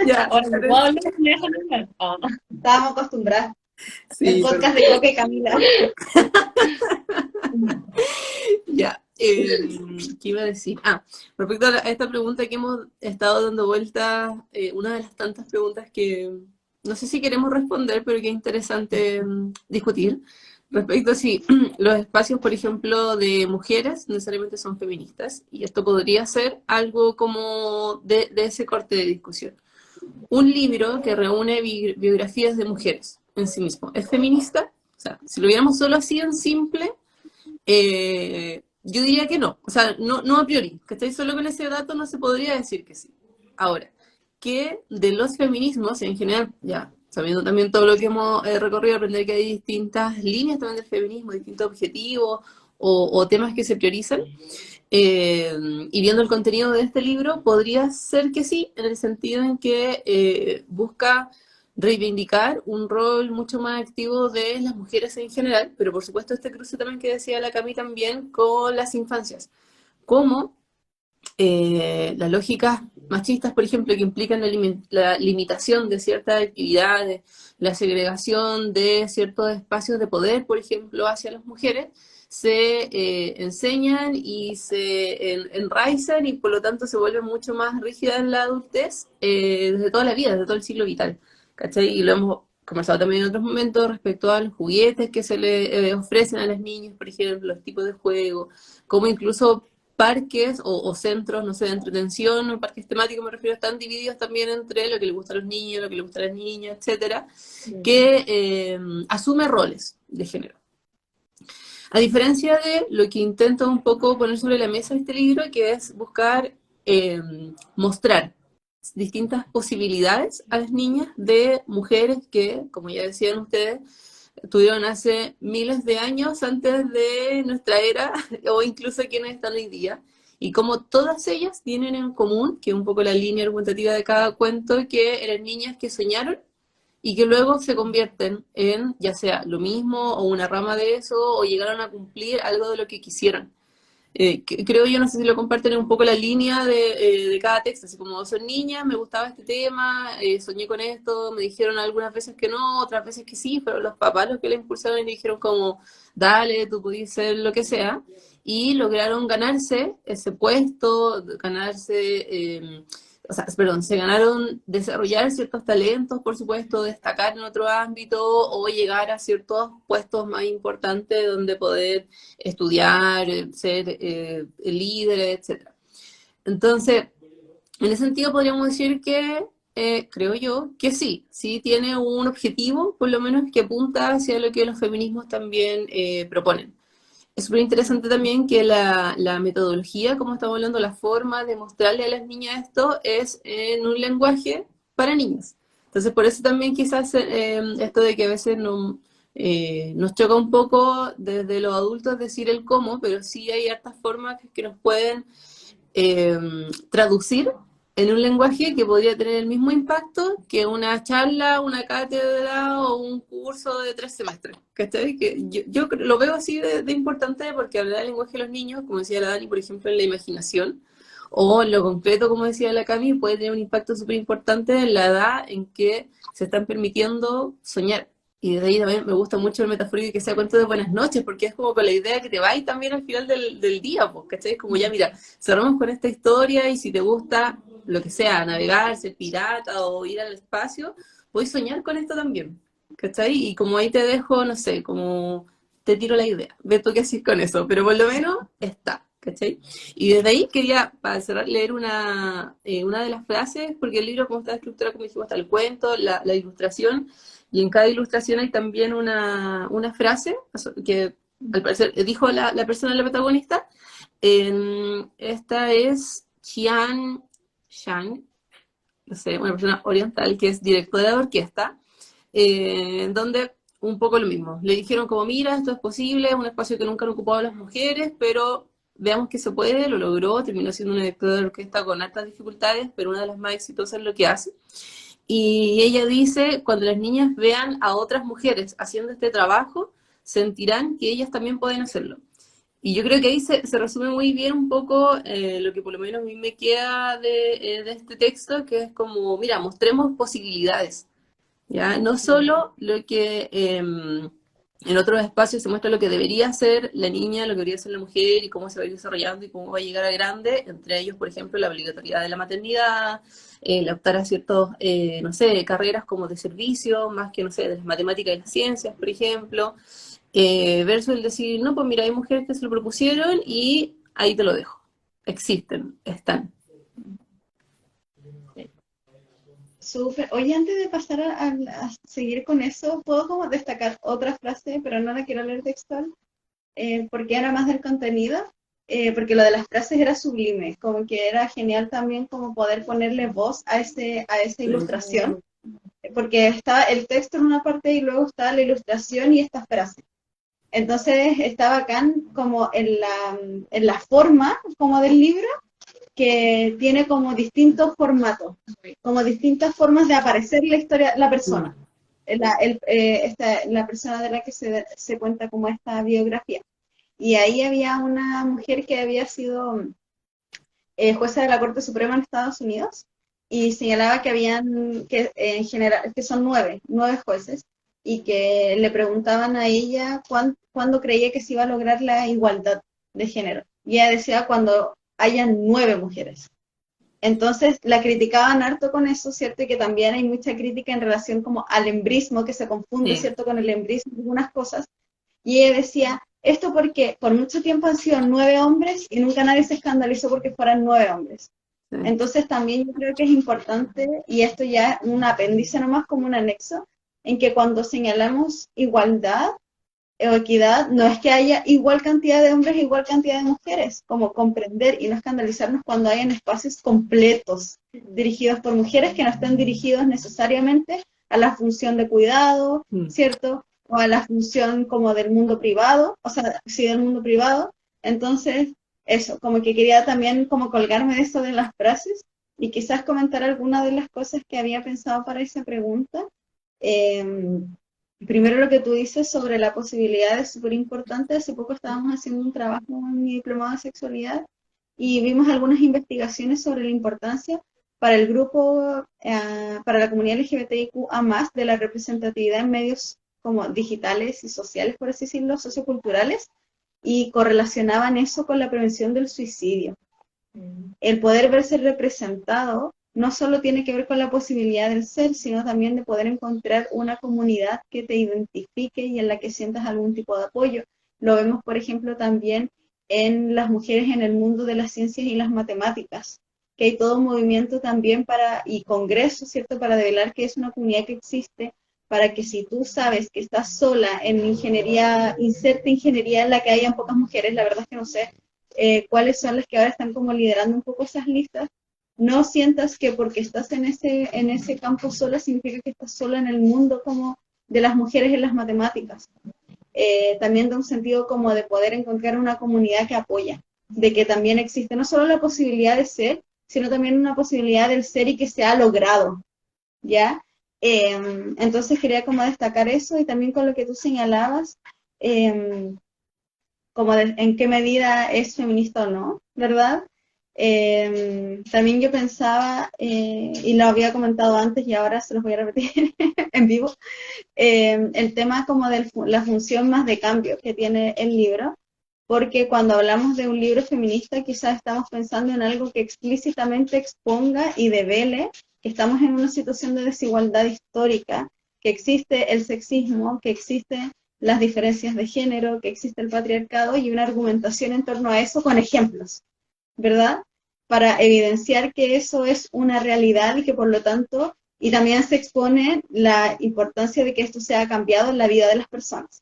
S2: Ya,
S3: Ahora no puedo hablar, me dejan hablar. Ah,
S1: Estábamos acostumbrados. El
S2: sí,
S1: podcast de Coca y Camila.
S2: ya. ¿Qué iba a decir? Respecto a esta pregunta que hemos estado dando vueltas, una de las tantas preguntas que no sé si queremos responder, pero que es interesante discutir, respecto a si los espacios, por ejemplo, de mujeres necesariamente son feministas, y esto podría ser algo como de ese corte de discusión. Un libro que reúne biografías de mujeres en sí mismo, ¿es feminista? O sea, si lo viéramos solo así en simple, yo diría que no, o sea, no a priori, que estáis solo con ese dato no se podría decir que sí. Ahora, que de los feminismos en general, ya sabiendo también todo lo que hemos recorrido, aprender que hay distintas líneas también del feminismo, distintos objetivos o temas que se priorizan, y viendo el contenido de este libro, podría ser que sí, en el sentido en que busca reivindicar un rol mucho más activo de las mujeres en general, pero por supuesto este cruce también que decía la Cami también con las infancias, como las lógicas machistas, por ejemplo, que implican la limitación de ciertas actividades, la segregación de ciertos espacios de poder, por ejemplo, hacia las mujeres, se enseñan y se enraizan y por lo tanto se vuelven mucho más rígidas en la adultez desde toda la vida, desde todo el ciclo vital, ¿cachai? Y lo hemos conversado también en otros momentos respecto a los juguetes que se le ofrecen a las niñas, por ejemplo, los tipos de juego, como incluso parques o centros, no sé, de entretención, o parques temáticos, me refiero, están divididos también entre lo que le gusta a los niños, lo que le gusta a las niñas, etcétera, que asume roles de género. A diferencia de lo que intento un poco poner sobre la mesa este libro, que es buscar mostrar distintas posibilidades a las niñas de mujeres que, como ya decían ustedes, tuvieron hace miles de años antes de nuestra era, o incluso quienes están hoy día, y como todas ellas tienen en común, que es un poco la línea argumentativa de cada cuento, que eran niñas que soñaron y que luego se convierten en, ya sea lo mismo o una rama de eso, o llegaron a cumplir algo de lo que quisieron. Creo yo, no sé si lo comparten un poco la línea de cada texto, así como son niñas, me gustaba este tema, soñé con esto, me dijeron algunas veces que no, otras veces que sí, pero los papás los que la impulsaron y le dijeron como, dale, tú pudiste ser lo que sea, y lograron ganarse ese puesto, ganarse, o sea, perdón, se ganaron desarrollar ciertos talentos, por supuesto, destacar en otro ámbito o llegar a ciertos puestos más importantes donde poder estudiar, ser líderes, etc. Entonces, en ese sentido podríamos decir que, creo yo, que sí, sí tiene un objetivo, por lo menos que apunta hacia lo que los feminismos también proponen. Es súper interesante también que la metodología, como estamos hablando, la forma de mostrarle a las niñas esto es en un lenguaje para niñas. Entonces, por eso también quizás esto de que a veces no, nos choca un poco desde los adultos decir el cómo, pero sí hay hartas formas que nos pueden eh, traducir en un lenguaje que podría tener el mismo impacto que una charla, una cátedra o un curso de 3 semestres. ¿Cachai? Que yo lo veo así de importante porque hablar el lenguaje de los niños, como decía la Dani, por ejemplo, en la imaginación, o en lo concreto, como decía la Cami, puede tener un impacto súper importante en la edad en que se están permitiendo soñar. Y desde ahí también me gusta mucho el metafórico que sea cuento de buenas noches, porque es como con la idea que te va y también al final del día, pues, ¿cachai? Es como ya, mira, cerramos con esta historia y si te gusta lo que sea, navegar, ser pirata o ir al espacio, puedes soñar con esto también, ¿cachai? Y como ahí te dejo, no sé, como te tiro la idea, ve tú qué haces con eso, pero por lo menos está, ¿cachai? Y desde ahí quería, para cerrar, leer una de las frases, porque el libro, como está estructurado, como dijimos, está el cuento, la ilustración, y en cada ilustración hay también una frase que al parecer dijo la persona, la protagonista. Esta es Qian Shang, no sé, una persona oriental que es directora de orquesta, en donde un poco lo mismo. Le dijeron como, mira, esto es posible, es un espacio que nunca han ocupado las mujeres, pero veamos que se puede, lo logró, terminó siendo una directora de orquesta con altas dificultades, pero una de las más exitosas en lo que hace. Y ella dice, cuando las niñas vean a otras mujeres haciendo este trabajo, sentirán que ellas también pueden hacerlo. Y yo creo que ahí se resume muy bien un poco lo que por lo menos a mí me queda de este texto, que es como, mira, mostremos posibilidades, ¿ya? No solo lo que en otros espacios se muestra lo que debería ser la niña, lo que debería ser la mujer y cómo se va a ir desarrollando y cómo va a llegar a grande, entre ellos, por ejemplo, la obligatoriedad de la maternidad, el optar a ciertos, no sé, carreras como de servicio, más que, no sé, de las matemáticas y las ciencias, por ejemplo, versus el decir, no, pues mira, hay mujeres que se lo propusieron y ahí te lo dejo. Existen, están.
S1: Súper. Oye, antes de pasar a seguir con eso, ¿puedo como destacar otra frase, pero no la quiero leer textual? Porque era más del contenido, porque lo de las frases era sublime, como que era genial también como poder ponerle voz a esa ilustración, porque estaba el texto en una parte y luego estaba la ilustración y esta frase. Entonces está bacán como en la forma como del libro, que tiene como distintos formatos, como distintas formas de aparecer la historia, la persona, la persona de la que se cuenta como esta biografía. Y ahí había una mujer que había sido jueza de la Corte Suprema en Estados Unidos y señalaba que habían, que en general, que son nueve jueces, y que le preguntaban a ella cuándo creía que se iba a lograr la igualdad de género. Y ella decía cuando hayan 9 mujeres. Entonces la criticaban harto con eso, ¿cierto? Y que también hay mucha crítica en relación como al embrismo, que se confunde,
S2: Sí,
S1: ¿cierto? Con el embrismo y algunas cosas. Y ella decía, esto porque por mucho tiempo han sido 9 hombres y nunca nadie se escandalizó porque fueran 9 hombres.
S2: sí.
S1: Entonces también yo creo que es importante, y esto ya es un apéndice nomás como un anexo, en que cuando señalamos igualdad o equidad, no es que haya igual cantidad de hombres e igual cantidad de mujeres, como comprender y no escandalizarnos cuando hayan espacios completos dirigidos por mujeres que no estén dirigidos necesariamente a la función de cuidado,
S2: Mm.
S1: ¿cierto? O a la función como del mundo privado, o sea, sí del mundo privado. Entonces, eso, como que quería también como colgarme de eso de las frases y quizás comentar algunas de las cosas que había pensado para esa pregunta. Primero lo que tú dices sobre la posibilidad es súper importante. Hace poco estábamos haciendo un trabajo en mi diplomado de sexualidad y vimos algunas investigaciones sobre la importancia para el grupo, para la comunidad LGBTIQ+, de la representatividad en medios como digitales y sociales, por así decirlo, socioculturales, y correlacionaban eso con la prevención del suicidio. El poder verse representado no solo tiene que ver con la posibilidad del ser, sino también de poder encontrar una comunidad que te identifique y en la que sientas algún tipo de apoyo. Lo vemos, por ejemplo, también en las mujeres en el mundo de las ciencias y las matemáticas, que hay todo un movimiento también y congresos, ¿cierto?, para develar que es una comunidad que existe, para que si tú sabes que estás sola en ingeniería, inserte ingeniería en la que hayan pocas mujeres, la verdad es que no sé cuáles son las que ahora están como liderando un poco esas listas, no sientas que porque estás en ese campo sola significa que estás sola en el mundo como de las mujeres en las matemáticas. También da un sentido como de poder encontrar una comunidad que apoya, de que también existe no solo la posibilidad de ser, sino también una posibilidad del ser y que se ha logrado, ¿ya? Entonces quería como destacar eso y también con lo que tú señalabas, como en qué medida es feminista o no, ¿verdad? También yo pensaba, y lo había comentado antes y ahora se los voy a repetir en vivo, el tema como de la función más de cambio que tiene el libro, porque cuando hablamos de un libro feminista quizás estamos pensando en algo que explícitamente exponga y devele que estamos en una situación de desigualdad histórica, que existe el sexismo, que existen las diferencias de género, que existe el patriarcado y una argumentación en torno a eso con ejemplos, ¿verdad? Para evidenciar que eso es una realidad y que por lo tanto, y también se expone la importancia de que esto sea cambiado en la vida de las personas.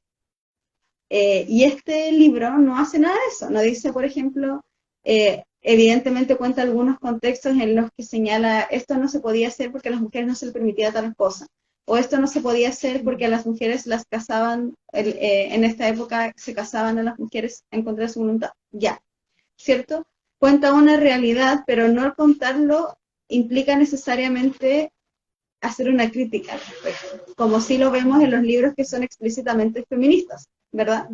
S1: Y este libro no hace nada de eso, no dice, por ejemplo, evidentemente cuenta algunos contextos en los que señala esto no se podía hacer porque a las mujeres no se les permitía tal cosa, o esto no se podía hacer porque a las mujeres las casaban, en esta época se casaban a las mujeres en contra de su voluntad, ya, ¿cierto? Cuenta una realidad, pero no al contarlo implica necesariamente hacer una crítica, como sí lo vemos en los libros que son explícitamente feministas, ¿verdad?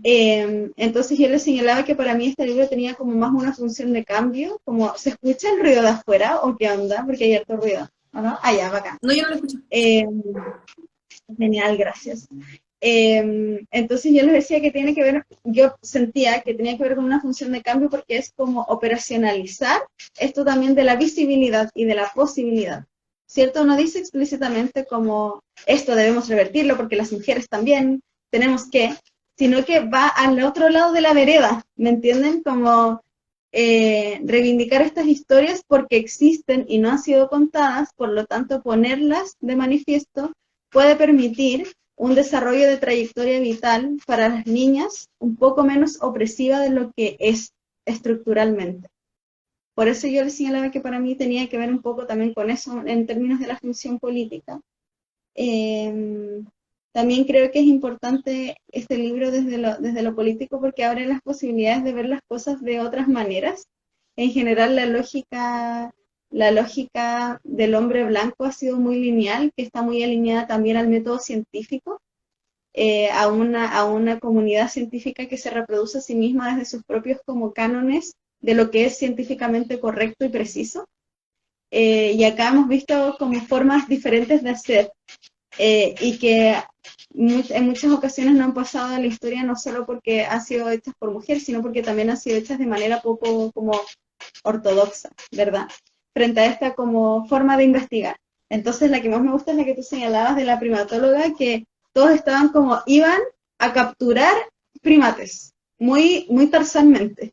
S1: Entonces yo les señalaba que para mí este libro tenía como más una función de cambio, como ¿se escucha el ruido de afuera o qué onda? Porque hay harto ruido, ¿no? Ah, ya, bacán.
S2: No, yo no lo escucho.
S1: Genial, gracias. Entonces yo les decía que tiene que ver, yo sentía que tenía que ver con una función de cambio porque es como operacionalizar esto también de la visibilidad y de la posibilidad, ¿cierto? No dice explícitamente como esto debemos revertirlo porque las mujeres también tenemos que, sino que va al otro lado de la vereda, ¿me entienden? Como reivindicar estas historias porque existen y no han sido contadas, por lo tanto ponerlas de manifiesto puede permitir un desarrollo de trayectoria vital para las niñas un poco menos opresiva de lo que es estructuralmente. Por eso yo les señalaba que para mí tenía que ver un poco también con eso en términos de la función política. También creo que es importante este libro desde lo político porque abre las posibilidades de ver las cosas de otras maneras. En general la lógica del hombre blanco ha sido muy lineal, que está muy alineada también al método científico, a una comunidad científica que se reproduce a sí misma desde sus propios como cánones de lo que es científicamente correcto y preciso. Y acá hemos visto como formas diferentes de hacer, y que en muchas ocasiones no han pasado a la historia no solo porque han sido hechas por mujeres, sino porque también han sido hechas de manera poco como ortodoxa, ¿verdad? Frente a esta como forma de investigar. Entonces la que más me gusta es la que tú señalabas de la primatóloga, que todos estaban como, iban a capturar primates, muy tarzanmente,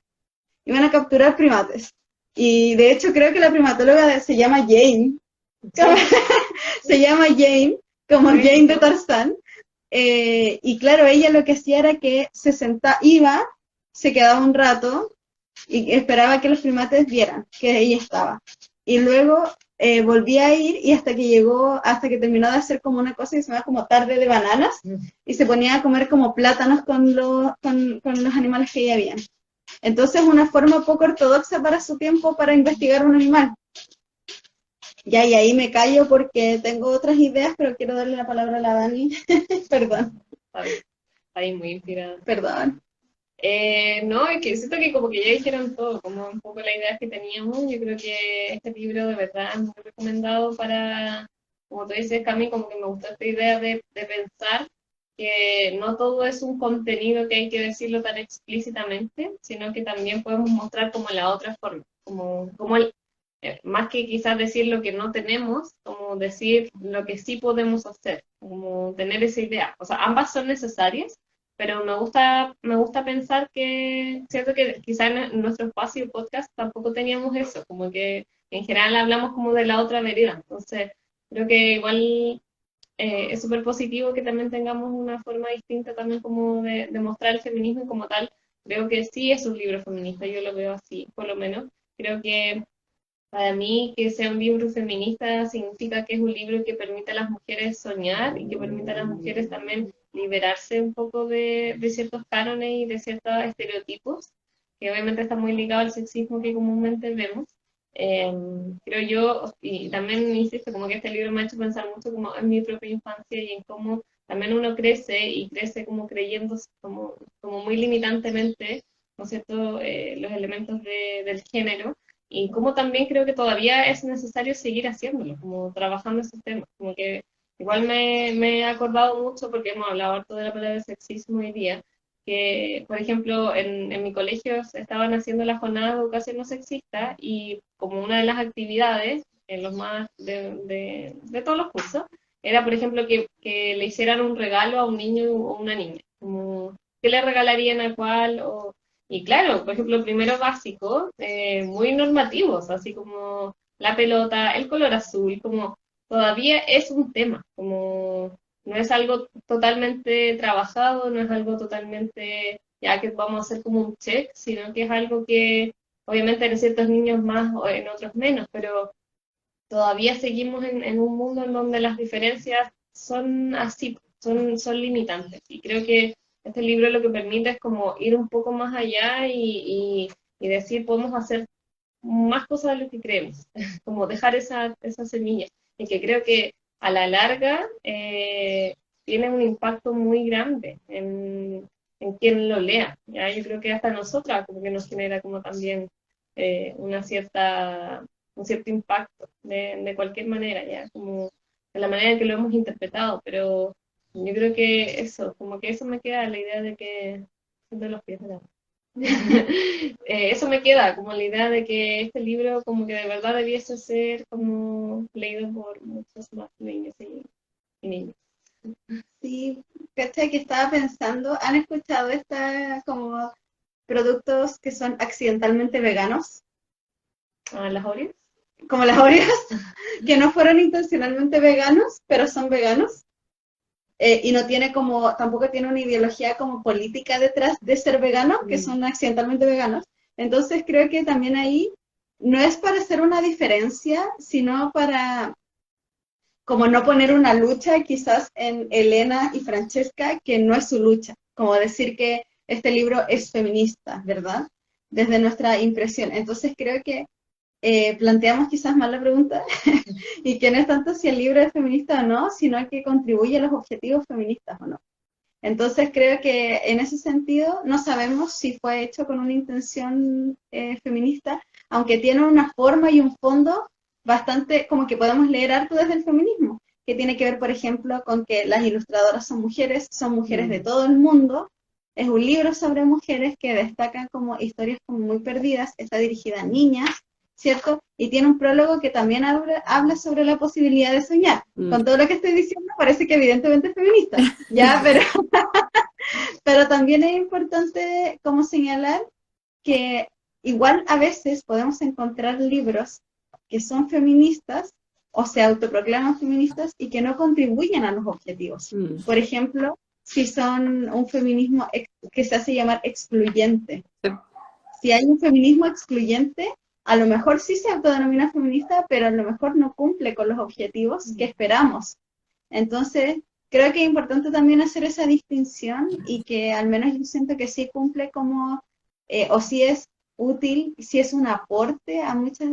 S1: iban a capturar primates. Y de hecho creo que la primatóloga se llama Jane, se llama Jane, como Jane de Tarzán. Y claro, ella lo que hacía era que iba, se quedaba un rato y esperaba que los primates vieran que ella estaba. Y luego volvía a ir y hasta que terminó de hacer como una cosa que se llama como tarde de bananas y se ponía a comer como plátanos con los animales que ya habían. Entonces una forma poco ortodoxa para su tiempo para investigar un animal. Ya, y ahí me callo porque tengo otras ideas, pero quiero darle la palabra a la Dani. Perdón.
S3: Está ahí muy inspirada.
S1: Perdón.
S3: No, es que siento que como que ya dijeron todo, como un poco la idea que teníamos. Yo creo que este libro de verdad es muy recomendado para, como tú dices, Cami, como que me gustó esta idea de pensar que no todo es un contenido que hay que decirlo tan explícitamente, sino que también podemos mostrar como la otra forma, como más que quizás decir lo que no tenemos, como decir lo que sí podemos hacer, como tener esa idea. O sea, ambas son necesarias, pero me gusta pensar que, cierto que quizás en nuestro espacio podcast tampoco teníamos eso, como que en general hablamos como de la otra vereda. Entonces, creo que igual es súper positivo que también tengamos una forma distinta también como de mostrar el feminismo y como tal. Creo que sí es un libro feminista, yo lo veo así, por lo menos. Creo que para mí, que sea un libro feminista significa que es un libro que permite a las mujeres soñar y que permite a las mujeres también liberarse un poco de ciertos cánones y de ciertos estereotipos, que obviamente está muy ligado al sexismo que comúnmente vemos. Creo yo, y también insisto, como que este libro me ha hecho pensar mucho como en mi propia infancia y en cómo también uno crece y crece como creyendo como muy limitantemente, ¿no es cierto?, los elementos del género y como también creo que todavía es necesario seguir haciéndolo, como trabajando esos temas, como que igual me he acordado mucho porque hemos hablado harto de la palabra sexismo hoy día, que por ejemplo en mi colegio estaban haciendo la jornada de educación no sexista y como una de las actividades, en los más de todos los cursos, era por ejemplo que le hicieran un regalo a un niño o una niña, como qué le regalarían a cuál o y claro, por ejemplo, primero básico, muy normativos, así como la pelota, el color azul, como todavía es un tema, como no es algo totalmente trabajado, no es algo totalmente ya que vamos a hacer como un check, sino que es algo que obviamente en ciertos niños más o en otros menos, pero todavía seguimos en un mundo en donde las diferencias son así, son limitantes. Y creo que este libro lo que permite es como ir un poco más allá y decir, podemos hacer más cosas de lo que creemos, como dejar esa semilla. Y que creo que a la larga tiene un impacto muy grande en quien lo lea. ¿Ya? Yo creo que hasta nosotras como que nos genera como también una cierta un cierto impacto de cualquier manera, ya, como de la manera en que lo hemos interpretado, pero yo creo que eso, como que eso me queda la idea de que, de los pies de la eso me queda, como la idea de que este libro como que de verdad debiese ser como leído por muchos más niños y niños.
S1: Sí, ¿cachai? Que estaba pensando, ¿han escuchado esta como productos que son accidentalmente veganos?
S3: ¿A las Oreos?
S1: Como las Oreos, que no fueron intencionalmente veganos, pero son veganos. Y no tiene como, tampoco tiene una ideología como política detrás de ser vegano, que son accidentalmente veganos. Entonces creo que también ahí no es para hacer una diferencia, sino para como no poner una lucha quizás en Elena y Francesca, que no es su lucha, como decir que este libro es feminista, ¿verdad? Desde nuestra impresión. Entonces creo que planteamos quizás mal la pregunta y que no es tanto si el libro es feminista o no, sino que contribuye a los objetivos feministas o no. Entonces creo que en ese sentido no sabemos si fue hecho con una intención feminista, aunque tiene una forma y un fondo bastante como que podemos leer harto desde el feminismo. que tiene que ver, por ejemplo, con que las ilustradoras son mujeres de todo el mundo. Es un libro sobre mujeres que destacan como historias como muy perdidas, está dirigida a niñas, ¿cierto? Y tiene un prólogo que también habla sobre la posibilidad de soñar. Con todo lo que estoy diciendo parece que evidentemente es feminista, ya, pero también es importante como señalar que igual a veces podemos encontrar libros que son feministas o se autoproclaman feministas y que no contribuyen a los objetivos. Por ejemplo, si son un feminismo que se hace llamar excluyente.
S2: Sí.
S1: Si hay un feminismo excluyente, a lo mejor sí se autodenomina feminista, pero a lo mejor no cumple con los objetivos que esperamos. Entonces, creo que es importante también hacer esa distinción y que al menos yo siento que sí cumple como, o sí es útil, sí es un aporte a muchas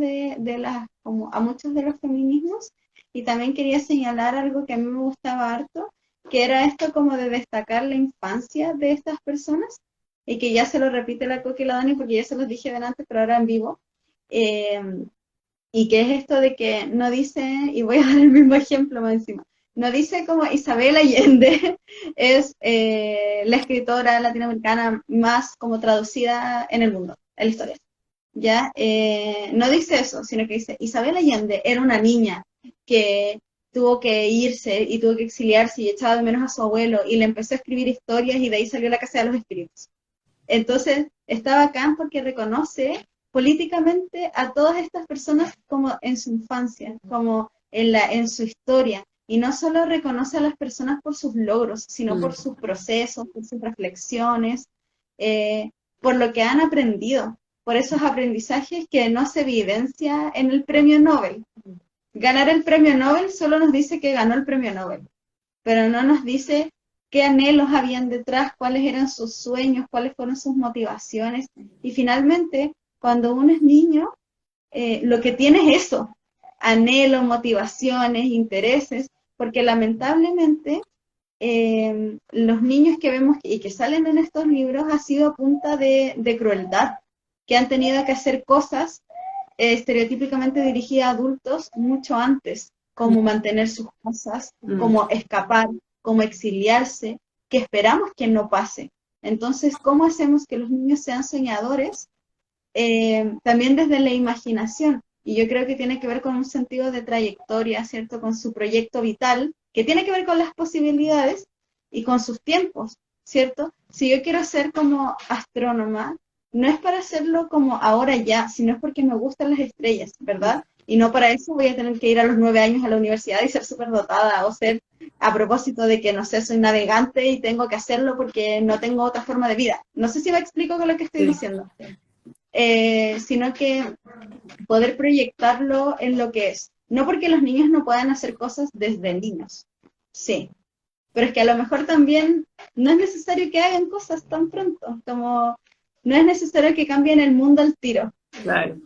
S1: como a muchos de los feminismos. Y también quería señalar algo que a mí me gustaba harto, que era esto como de destacar la infancia de estas personas, y que ya se lo repite la Coqui y la Dani, porque ya se los dije delante, pero ahora en vivo, y que es esto de que no dice, y voy a dar el mismo ejemplo más encima, no dice como Isabel Allende es la escritora latinoamericana más como traducida en el mundo, en la historia, ¿ya? No dice eso, sino que dice, Isabel Allende era una niña que tuvo que irse y tuvo que exiliarse y echaba de menos a su abuelo y le empezó a escribir historias y de ahí salió la Casa de los Espíritus. Entonces, está bacán porque reconoce políticamente a todas estas personas como en su infancia, como en su historia, y no solo reconoce a las personas por sus logros, sino por sus procesos, por sus reflexiones, por lo que han aprendido, por esos aprendizajes que no se evidencia en el premio Nobel. Ganar el premio Nobel solo nos dice que ganó el premio Nobel, pero no nos dice qué anhelos habían detrás, cuáles eran sus sueños, cuáles fueron sus motivaciones. Y finalmente, cuando uno es niño, lo que tiene es eso, anhelos, motivaciones, intereses, porque lamentablemente los niños que vemos y que salen en estos libros ha sido a punta de crueldad, que han tenido que hacer cosas estereotípicamente dirigidas a adultos mucho antes, como mantener sus cosas, como escapar, como exiliarse, que esperamos que no pase. Entonces, ¿cómo hacemos que los niños sean soñadores? También desde la imaginación. Y yo creo que tiene que ver con un sentido de trayectoria, ¿cierto? Con su proyecto vital, que tiene que ver con las posibilidades y con sus tiempos, ¿cierto? Si yo quiero ser como astrónoma, no es para hacerlo como ahora ya, sino es porque me gustan las estrellas, ¿verdad? Y no para eso voy a tener que ir a los 9 años a la universidad y ser súper dotada, o ser, a propósito de que, no sé, soy navegante y tengo que hacerlo porque no tengo otra forma de vida. No sé si me explico con lo que estoy diciendo. Sino que poder proyectarlo en lo que es. No porque los niños no puedan hacer cosas desde niños, sí, pero es que a lo mejor también no es necesario que hagan cosas tan pronto, como no es necesario que cambien el mundo al tiro.
S2: Claro.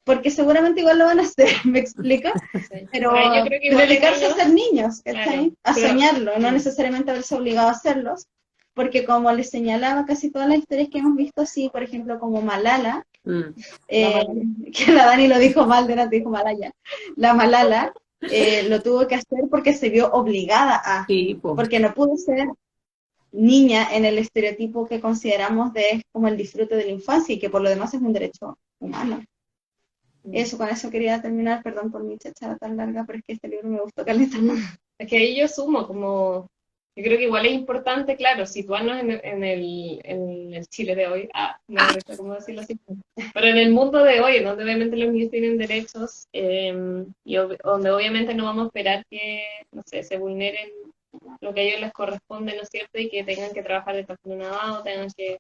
S1: Porque seguramente igual lo van a hacer, ¿me explico?
S3: Sí.
S1: Pero
S3: Yo creo que igual
S1: dedicarse a ser niños,
S3: claro,
S1: a
S3: pero
S1: soñarlo, no necesariamente haberse obligado a hacerlos, porque como les señalaba, casi todas las historias que hemos visto así, por ejemplo, como Malala, que la Dani lo dijo mal, delante dijo Malaya, la Malala lo tuvo que hacer porque se vio obligada a,
S2: Sí, po.
S1: porque no pudo ser niña en el estereotipo que consideramos de como el disfrute de la infancia y que por lo demás es un derecho humano. Eso, con eso quería terminar, perdón por mi chachada tan larga, pero es que este libro me gustó caleta.
S3: Es que ahí yo sumo como, yo creo que igual es importante, claro, situarnos en el Chile de hoy, no me gusta cómo decirlo así, pero en el mundo de hoy, donde obviamente los niños tienen derechos, y donde obviamente no vamos a esperar que, no sé, se vulneren lo que a ellos les corresponde, ¿no es cierto? Y que tengan que trabajar de nada o tengan que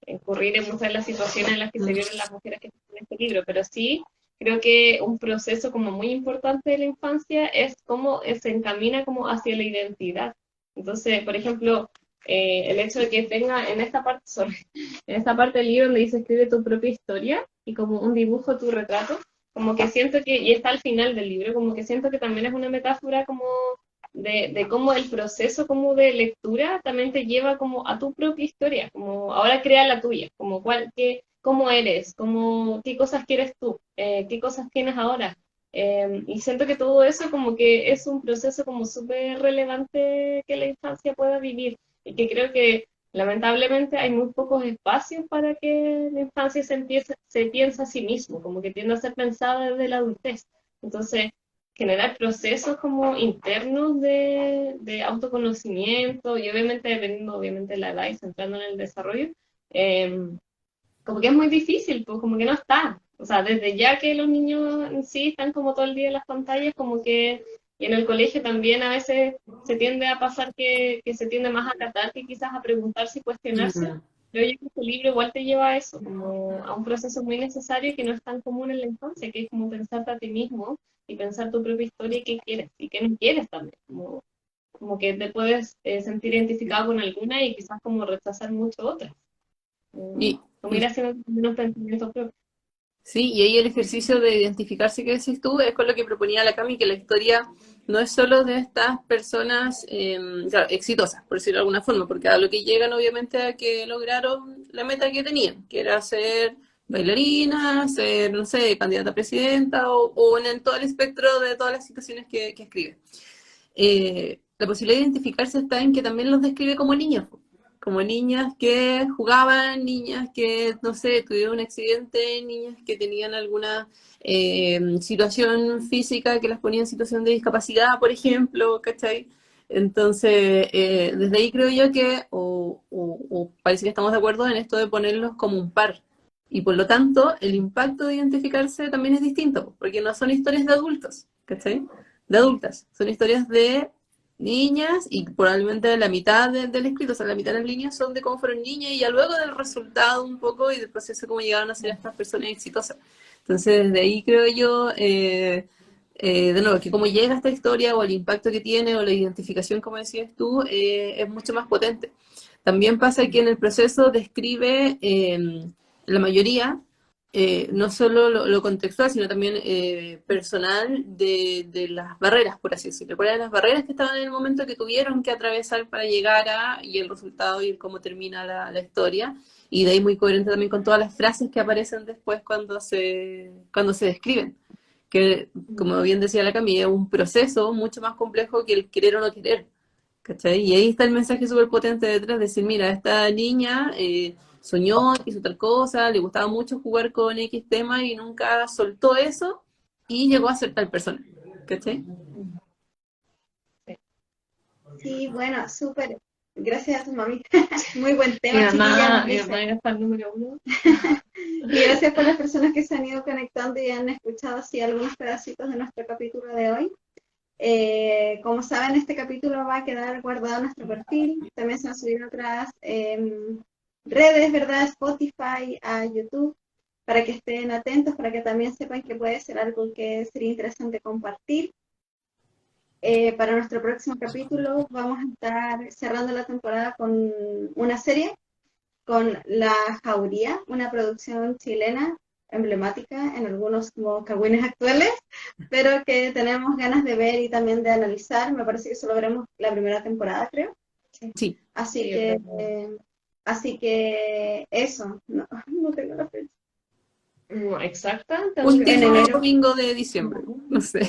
S3: incurrir en muchas de las situaciones en las que se vieron las mujeres que están en este libro, pero sí creo que un proceso como muy importante de la infancia es cómo se encamina como hacia la identidad. Entonces, por ejemplo, el hecho de que tenga en esta parte, en esta parte del libro donde dice escribe tu propia historia y como un dibujo tu retrato, como que siento que, y está al final del libro, como que siento que también es una metáfora como de cómo el proceso como de lectura también te lleva como a tu propia historia, como ahora crea la tuya, como cómo eres, como qué cosas quieres tú, qué cosas tienes ahora, Y siento que todo eso como que es un proceso como súper relevante que la infancia pueda vivir y que creo que lamentablemente hay muy pocos espacios para que la infancia se piense a sí mismo, como que tiende a ser pensada desde la adultez. Entonces, generar procesos como internos de autoconocimiento y obviamente dependiendo obviamente de la edad y centrando en el desarrollo, eh, como que es muy difícil, pues como que no está. O sea, desde ya que los niños en sí están como todo el día en las pantallas, como que, y en el colegio también a veces se tiende a pasar que se tiende más a tratar que quizás a preguntarse y cuestionarse.
S2: Mm.
S3: Creo yo que este libro igual te lleva a eso, como a un proceso muy necesario y que no es tan común en la infancia, que es como pensarte a ti mismo y pensar tu propia historia y qué quieres y qué no quieres también. Como que te puedes sentir identificado con alguna y quizás como rechazar mucho otras.
S2: Y,
S3: Como
S2: y
S3: ir haciendo unos pensamientos propios.
S2: sí, y ahí el ejercicio de identificarse que decís tú es con lo que proponía la Cami, que la historia no es solo de estas personas claro, exitosas, por decirlo de alguna forma, porque a lo que llegan obviamente a que lograron la meta que tenían, que era ser bailarina, ser, no sé, candidata a presidenta o en todo el espectro de todas las situaciones que escribe. La posibilidad de identificarse está en que también los describe como niñas que jugaban, niñas que, no sé, tuvieron un accidente, niñas que tenían alguna situación física que las ponía en situación de discapacidad, por ejemplo, ¿cachai? Entonces, desde ahí creo yo que, o parece que estamos de acuerdo en esto de ponerlos como un par. Y por lo tanto, el impacto de identificarse también es distinto, porque no son historias de adultos, ¿cachai? De adultas, son historias de niñas y probablemente la mitad del escrito, o sea, la mitad de las líneas son de cómo fueron niñas y ya luego del resultado un poco y del proceso de cómo llegaron a ser estas personas exitosas. Entonces, desde ahí creo yo, de nuevo, que cómo llega esta historia o el impacto que tiene o la identificación, como decías tú, es mucho más potente. También pasa que en el proceso describe la mayoría no solo lo contextual, sino también personal de las barreras, por así decirlo. ¿Cuáles eran las barreras que estaban en el momento que tuvieron que atravesar para llegar a, y el resultado y cómo termina la historia? Y de ahí muy coherente también con todas las frases que aparecen después cuando se describen. Que, como bien decía la Camille, es un proceso mucho más complejo que el querer o no querer. ¿Cachai? Y ahí está el mensaje súper potente detrás, de decir, mira, esta niña soñó, hizo tal cosa, le gustaba mucho jugar con X tema y nunca soltó eso y llegó a ser tal persona. ¿Cachai?
S1: Sí, bueno, súper. Gracias a tu mami. Muy buen
S3: Mi
S1: tema, chiquilla,
S3: mamá,
S1: nos
S3: mi
S1: dice.
S3: mamá era fan número uno.
S1: Y gracias por las personas que se han ido conectando y han escuchado así algunos pedacitos de nuestro capítulo de hoy. Como saben, este capítulo va a quedar guardado en nuestro perfil. También se van a subir otras redes, ¿verdad? Spotify, a YouTube, para que estén atentos, para que también sepan que puede ser algo que sería interesante compartir. Para nuestro próximo capítulo vamos a estar cerrando la temporada con una serie, con La Jauría, una producción chilena emblemática en algunos como cagüines actuales, pero que tenemos ganas de ver y también de analizar. Me parece que solo veremos la primera temporada, creo.
S2: Sí.
S1: Así
S3: Sí,
S1: que, eso, no, no tengo la fecha.
S3: exacta, tengo que
S1: En
S2: Último
S1: enero.
S2: domingo de diciembre, no sé.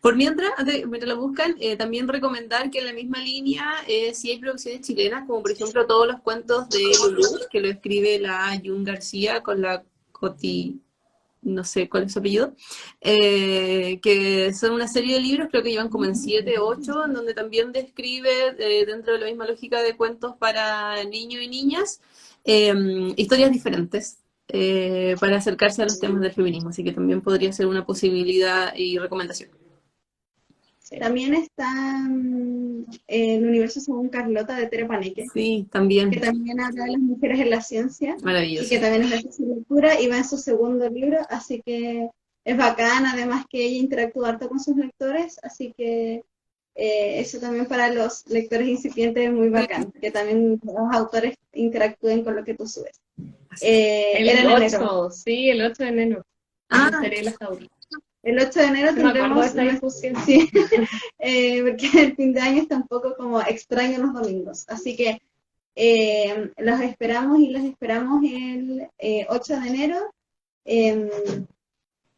S2: Por mientras, mientras lo buscan, también recomendar que en la misma línea, si hay producciones chilenas, como por ejemplo todos los cuentos de Lulú, que lo escribe la Jun García con la Coti, no sé cuál es su apellido, que son una serie de libros, creo que llevan como en 7, 8, en donde también describe, dentro de la misma lógica de cuentos para niños y niñas, historias diferentes para acercarse a los temas del feminismo, así que también podría ser una posibilidad y recomendación.
S3: sí.
S1: También está El universo según Carlota de Tere Paneque,
S2: Sí,
S1: que
S2: también,
S1: también habla de las mujeres en la ciencia y
S2: maravilloso.
S1: que también es de su lectura y va en su segundo libro, así que es bacán, además que ella interactúa harto con sus lectores, así que eso también para los lectores incipientes es muy bacán, que también los autores interactúen con lo que tú subes. Era
S3: El
S1: en enero.
S3: 8, sí, el 8 de enero.
S2: Ah,
S3: La serie de las Jaurías.
S1: El 8 de enero
S3: No me acuerdo de
S1: tendremos
S3: esta discusión.
S1: sí, porque el fin de año está un poco como extraño los domingos, así que los esperamos y los esperamos el 8 de enero.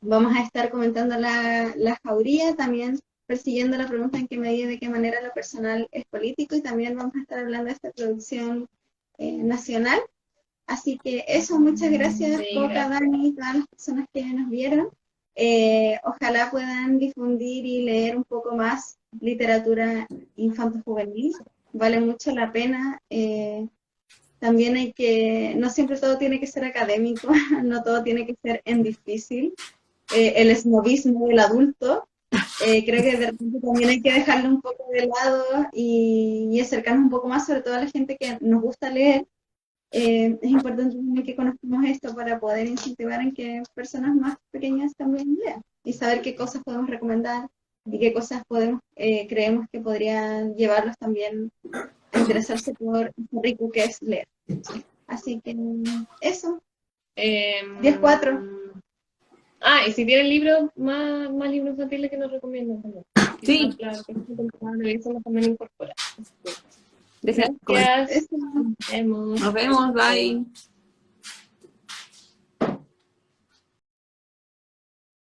S1: Vamos a estar comentando la jauría, también persiguiendo la pregunta en qué medida y de qué manera lo personal es político, y también vamos a estar hablando de esta producción nacional. Así que eso, muchas gracias,
S3: Sí,
S1: Coca,
S3: gracias.
S1: Dani, y todas las personas que nos vieron. Ojalá puedan difundir y leer un poco más literatura infanto-juvenil. Vale mucho la pena. También hay que, no siempre todo tiene que ser académico, no todo tiene que ser en difícil. El esnovismo del adulto, creo que de repente también hay que dejarlo un poco de lado y acercarnos un poco más, sobre todo a la gente que nos gusta leer. Es importante también que conozcamos esto para poder incentivar en que personas más pequeñas también lean y saber qué cosas podemos recomendar y qué cosas creemos que podrían llevarlos también a interesarse por lo rico que es leer. Así que eso,
S3: Em,
S1: 10-4.
S3: y si tienen libros, más libros infantiles que nos recomiendan también. Quizás,
S2: Sí,
S3: claro, que esta temporada de eso también incorpora. Así que,
S2: dejen comentarios.
S3: gracias.
S1: Eso.
S3: Nos vemos.
S2: Nos vemos, bye.